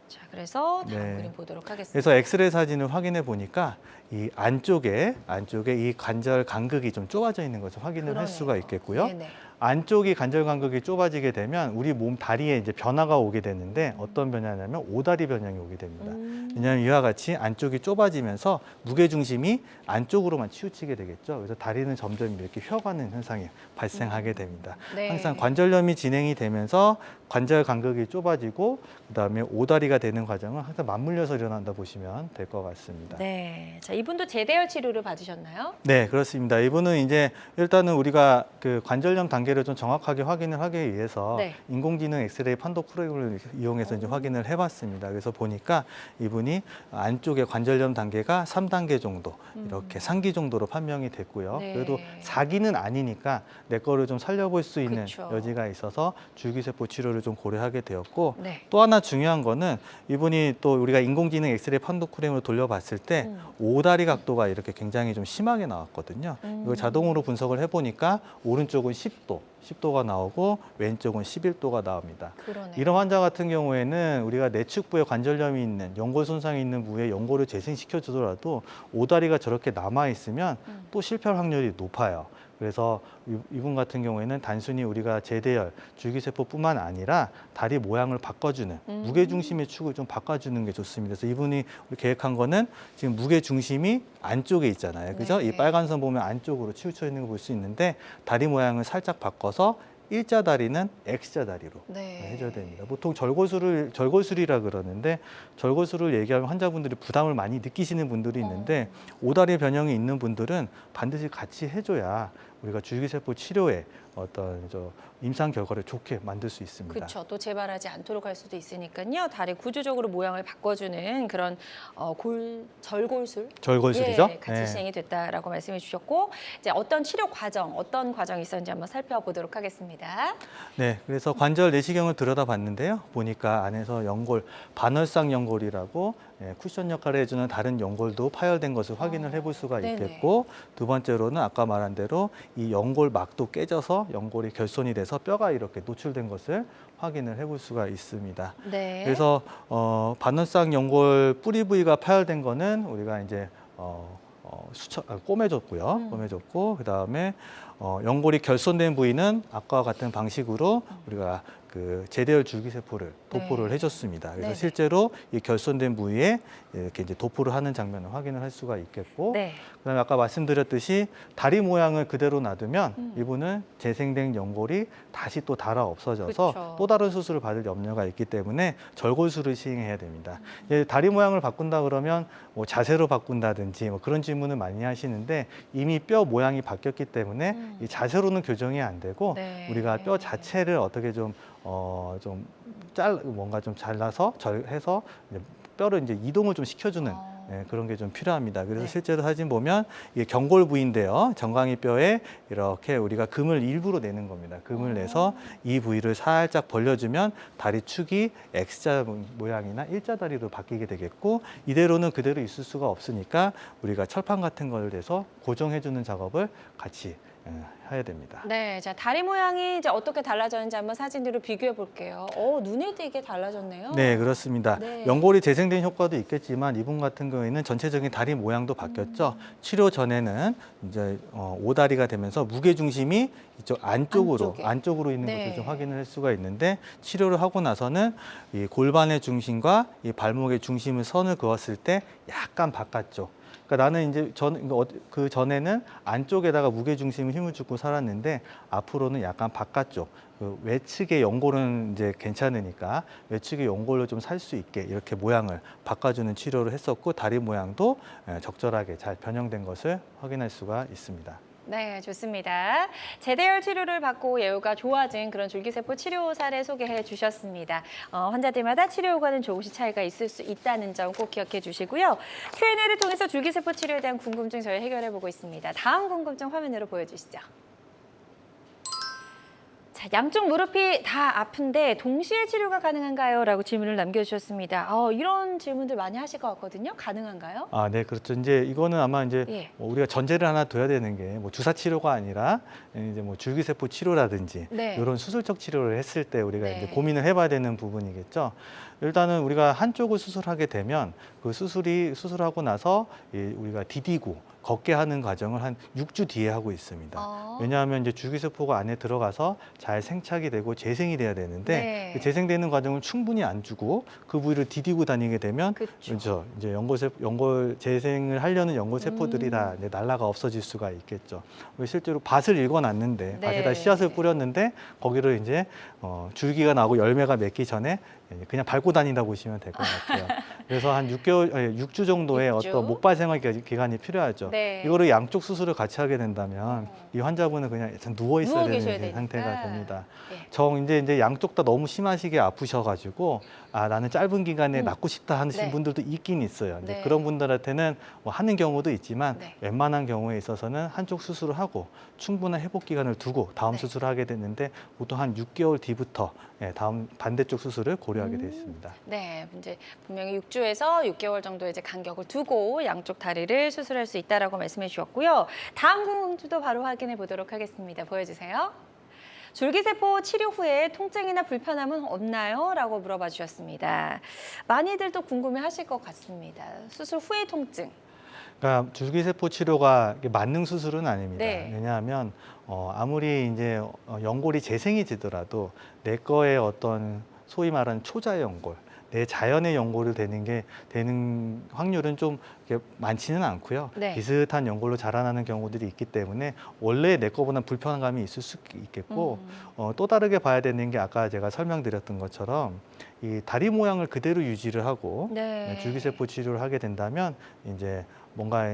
Speaker 1: 자, 그래서 다음
Speaker 2: 네.
Speaker 1: 그림 보도록 하겠습니다.
Speaker 2: 그래서 엑스레이 사진을 확인해 보니까 이 안쪽에 이 관절 간극이 좀 좁아져 있는 것을 확인을 할
Speaker 1: 그러네요.
Speaker 2: 수가 있겠고요.
Speaker 1: 네네.
Speaker 2: 안쪽이 관절 간극이 좁아지게 되면 우리 몸 다리에 이제 변화가 오게 되는데 어떤 변화냐면 오다리 변형이 오게 됩니다. 왜냐하면 이와 같이 안쪽이 좁아지면서 무게 중심이 안쪽으로만 치우치게 되겠죠. 그래서 다리는 점점 이렇게 휘어가는 현상이 발생하게 됩니다.
Speaker 1: 네.
Speaker 2: 항상 관절염이 진행이 되면서 관절 간극이 좁아지고 그다음에 오다리가 되는 과정은 항상 맞물려서 일어난다 보시면 될 것 같습니다.
Speaker 1: 네. 자, 이분도 제대열 치료를 받으셨나요?
Speaker 2: 네, 그렇습니다. 이분은 이제 일단은 우리가 그 관절염 단계를 좀 정확하게 확인을 하기 위해서
Speaker 1: 네.
Speaker 2: 인공지능 엑스레이 판독 프로그램을 이용해서 이제 확인을 해봤습니다. 그래서 보니까 이분이 안쪽에 관절염 단계가 3단계 정도 이렇게 상기 정도로 판명이 됐고요.
Speaker 1: 네.
Speaker 2: 그래도 4기는 아니니까 내 거를 좀 살려볼 수 있는
Speaker 1: 그쵸.
Speaker 2: 여지가 있어서 줄기세포 치료를 좀 고려하게 되었고
Speaker 1: 네.
Speaker 2: 또 하나 중요한 거는 이분이 또 우리가 인공지능 엑스레이 판독 프레임으로 돌려봤을 때 오다리 각도가 이렇게 굉장히 좀 심하게 나왔거든요. 이걸 자동으로 분석을 해보니까 오른쪽은 10도가 나오고 왼쪽은 11도가 나옵니다.
Speaker 1: 그러네요.
Speaker 2: 이런 환자 같은 경우에는 우리가 내측부에 관절염이 있는 연골 손상이 있는 부위에 연골을 재생시켜 주더라도 오다리가 저렇게 남아 있으면 또 실패할 확률이 높아요. 그래서 이분 같은 경우에는 단순히 우리가 제대열, 줄기세포뿐만 아니라 다리 모양을 바꿔주는 무게중심의 축을 좀 바꿔주는 게 좋습니다. 그래서 이분이 계획한 거는 지금 무게중심이 안쪽에 있잖아요. 그죠?
Speaker 1: 네.
Speaker 2: 이 빨간 선 보면 안쪽으로 치우쳐 있는 거 볼 수 있는데 다리 모양을 살짝 바꿔서 일자 다리는 X자 다리로
Speaker 1: 네.
Speaker 2: 해줘야 됩니다. 보통 절골술이라 그러는데 절골술을 얘기하면 환자분들이 부담을 많이 느끼시는 분들이 있는데 오다리 변형이 있는 분들은 반드시 같이 해줘야 우리가 줄기세포 치료에 어떤 임상 결과를 좋게 만들 수 있습니다.
Speaker 1: 그렇죠. 또 재발하지 않도록 할 수도 있으니까요. 다리 구조적으로 모양을 바꿔주는 그런 절골술
Speaker 2: 절골술이죠.
Speaker 1: 예, 같이
Speaker 2: 네.
Speaker 1: 시행이 됐다라고 말씀해 주셨고 이제 어떤 치료 과정, 어떤 과정이 있었는지 한번 살펴보도록 하겠습니다.
Speaker 2: 네, 그래서 관절 내시경을 들여다봤는데요. 보니까 안에서 연골, 반월상 연골이라고 쿠션 역할을 해주는 다른 연골도 파열된 것을 확인을 해볼 수가
Speaker 1: 네네.
Speaker 2: 있겠고 두 번째로는 아까 말한 대로 이 연골막도 깨져서 연골이 결손이 돼서 뼈가 이렇게 노출된 것을 확인을 해볼 수가 있습니다.
Speaker 1: 네.
Speaker 2: 그래서 반월상 연골 뿌리 부위가 파열된 거는 우리가 이제 꼬매줬고요. 꼬매줬고 그다음에 연골이 결손된 부위는 아까와 같은 방식으로 우리가 그 제대열 줄기세포를 도포를
Speaker 1: 네.
Speaker 2: 해줬습니다. 그래서
Speaker 1: 네네.
Speaker 2: 실제로 이 결손된 부위에 이렇게 이제 도포를 하는 장면을 확인을 할 수가 있겠고,
Speaker 1: 네.
Speaker 2: 그다음에 아까 말씀드렸듯이 다리 모양을 그대로 놔두면 이분은 재생된 연골이 다시 또 닳아 없어져서
Speaker 1: 그쵸.
Speaker 2: 또 다른 수술을 받을 염려가 있기 때문에 절골술을 시행해야 됩니다. 예, 다리 모양을 바꾼다 그러면 뭐 자세로 바꾼다든지 뭐 그런 질문을 많이 하시는데 이미 뼈 모양이 바뀌었기 때문에 이 자세로는 교정이 안 되고
Speaker 1: 네.
Speaker 2: 우리가 뼈 자체를 어떻게 뭔가 좀 잘라서 해서 뼈를 이제 이동을 좀 시켜주는 그런 게 좀 필요합니다. 그래서
Speaker 1: 네.
Speaker 2: 실제로 사진 보면 이게 경골 부위인데요. 정강이 뼈에 이렇게 우리가 금을 일부러 내는 겁니다. 금을 내서 이 부위를 살짝 벌려주면 다리 축이 X자 모양이나 일자 다리로 바뀌게 되겠고, 이대로는 그대로 있을 수가 없으니까 우리가 철판 같은 걸 내서 고정해주는 작업을 같이 해야 됩니다.
Speaker 1: 네, 자 다리 모양이 이제 어떻게 달라졌는지 한번 사진으로 비교해 볼게요. 눈에 띄게 달라졌네요.
Speaker 2: 네, 그렇습니다.
Speaker 1: 네.
Speaker 2: 연골이 재생된 효과도 있겠지만 이분 같은 경우에는 전체적인 다리 모양도 바뀌었죠. 치료 전에는 이제 오다리가 되면서 무게 중심이 이쪽
Speaker 1: 안쪽에.
Speaker 2: 안쪽으로 있는
Speaker 1: 네.
Speaker 2: 것을 좀 확인을 할 수가 있는데, 치료를 하고 나서는 이 골반의 중심과 이 발목의 중심을 선을 그었을 때 약간 바깥쪽. 그러니까 나는 이제 그 전에는 안쪽에다가 무게 중심을 힘을 주고 살았는데 앞으로는 약간 바깥쪽, 그 외측의 연골은 이제 괜찮으니까 외측의 연골로 좀 살 수 있게 이렇게 모양을 바꿔주는 치료를 했었고, 다리 모양도 적절하게 잘 변형된 것을 확인할 수가 있습니다.
Speaker 1: 네, 좋습니다. 제대열 치료를 받고 예후가 좋아진 그런 줄기세포 치료 사례 소개해 주셨습니다. 환자들마다 치료 효과는 조금씩 차이가 있을 수 있다는 점 꼭 기억해 주시고요. Q&A를 통해서 줄기세포 치료에 대한 궁금증 저희 해결해 보고 있습니다. 다음 궁금증 화면으로 보여주시죠. 자, 양쪽 무릎이 다 아픈데 동시에 치료가 가능한가요? 라고 질문을 남겨주셨습니다. 이런 질문들 많이 하실 것 같거든요. 가능한가요?
Speaker 2: 아, 네, 그렇죠. 이제 이거는 아마 이제
Speaker 1: 예.
Speaker 2: 우리가 전제를 하나 둬야 되는 게 뭐 주사 치료가 아니라 이제 뭐 줄기세포 치료라든지
Speaker 1: 네.
Speaker 2: 이런 수술적 치료를 했을 때 우리가
Speaker 1: 네.
Speaker 2: 이제 고민을 해봐야 되는 부분이겠죠. 일단은 우리가 한쪽을 수술하게 되면 그 수술하고 나서 우리가 디디고 걷게 하는 과정을 한 6주 뒤에 하고 있습니다. 왜냐하면 이제 줄기세포가 안에 들어가서 잘 생착이 되고 재생이 돼야 되는데
Speaker 1: 네.
Speaker 2: 그 재생되는 과정을 충분히 안 주고 그 부위를 디디고 다니게 되면 그렇죠. 이제 연골 재생을 하려는 연골 세포들이 다 이제 날라가 없어질 수가 있겠죠. 실제로 밭을 읽어놨는데
Speaker 1: 네.
Speaker 2: 밭에다 씨앗을 뿌렸는데 거기를 이제 줄기가 나고 열매가 맺기 전에 그냥 밟고 다닌다고 보시면 될 것 같아요. 그래서 한 6주 정도의
Speaker 1: 6주?
Speaker 2: 어떤 목발 생활 기간이 필요하죠.
Speaker 1: 네.
Speaker 2: 이거를 양쪽 수술을 같이 하게 된다면 이 환자분은 그냥 누워 있어야
Speaker 1: 누워 계셔야
Speaker 2: 되는
Speaker 1: 되니까.
Speaker 2: 상태가 됩니다.
Speaker 1: 예.
Speaker 2: 이제 양쪽 다 너무 심하시게 아프셔가지고 나는 짧은 기간에 낫고 싶다 하시는
Speaker 1: 네.
Speaker 2: 분들도 있긴 있어요. 이제
Speaker 1: 네.
Speaker 2: 그런 분들한테는 뭐 하는 경우도 있지만
Speaker 1: 네.
Speaker 2: 웬만한 경우에 있어서는 한쪽 수술을 하고 충분한 회복 기간을 두고 다음
Speaker 1: 네.
Speaker 2: 수술을 하게 됐는데 보통 한 6개월 뒤부터 다음 반대쪽 수술을 고려하게 돼 있습니다.
Speaker 1: 네, 이제 분명히 6주에서 6개월 정도의 이제 간격을 두고 양쪽 다리를 수술할 수 있다라고 말씀해 주셨고요. 다음 궁금증도 바로 확인해 보도록 하겠습니다. 보여주세요. 줄기세포 치료 후에 통증이나 불편함은 없나요? 라고 물어봐 주셨습니다. 많이들 또 궁금해하실 것 같습니다. 수술 후의 통증.
Speaker 2: 그러니까 줄기세포 치료가 만능 수술은 아닙니다.
Speaker 1: 네.
Speaker 2: 왜냐하면 아무리 이제 연골이 재생이 되더라도 내 거의 어떤 소위 말하는 초자 연골, 내 자연의 연골을 되는 확률은 좀 이렇게 많지는 않고요.
Speaker 1: 네.
Speaker 2: 비슷한 연골로 자라나는 경우들이 있기 때문에 원래 내 거보다 불편감이 있을 수 있겠고 또 다르게 봐야 되는 게 아까 제가 설명드렸던 것처럼 이 다리 모양을 그대로 유지를 하고
Speaker 1: 네.
Speaker 2: 줄기세포 치료를 하게 된다면 이제 뭔가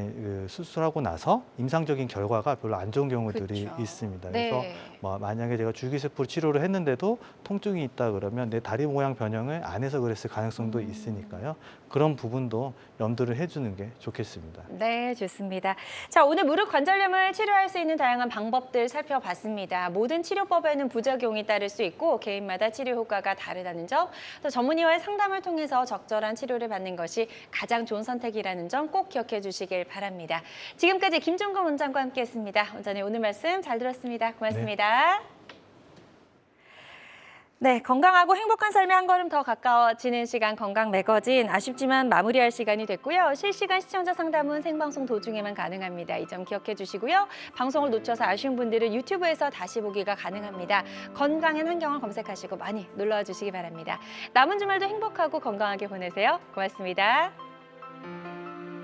Speaker 2: 수술하고 나서 임상적인 결과가 별로 안 좋은 경우들이
Speaker 1: 그렇죠.
Speaker 2: 있습니다.
Speaker 1: 네.
Speaker 2: 그래서 뭐 만약에 제가 줄기세포 치료를 했는데도 통증이 있다 그러면 내 다리 모양 변형을 안 해서 그랬을 가능성도 있으니까요. 그런 부분도 염두를 해주는 게 좋겠습니다.
Speaker 1: 네, 좋습니다. 자, 오늘 무릎 관절염을 치료할 수 있는 다양한 방법들 살펴봤습니다. 모든 치료법에는 부작용이 따를 수 있고 개인마다 치료 효과가 다르다는 점, 또 전문의와의 상담을 통해서 적절한 치료를 받는 것이 가장 좋은 선택이라는 점 꼭 기억해 주시길 바랍니다. 지금까지 김종건 원장과 함께했습니다. 원장님 오늘 말씀 잘 들었습니다. 고맙습니다. 네, 건강하고 행복한 삶에 한 걸음 더 가까워지는 시간 건강 매거진 아쉽지만 마무리할 시간이 됐고요. 실시간 시청자 상담은 생방송 도중에만 가능합니다. 이 점 기억해 주시고요. 방송을 놓쳐서 아쉬운 분들은 유튜브에서 다시 보기가 가능합니다. 건강한 환경을 검색하시고 많이 놀러와 주시기 바랍니다. 남은 주말도 행복하고 건강하게 보내세요. 고맙습니다.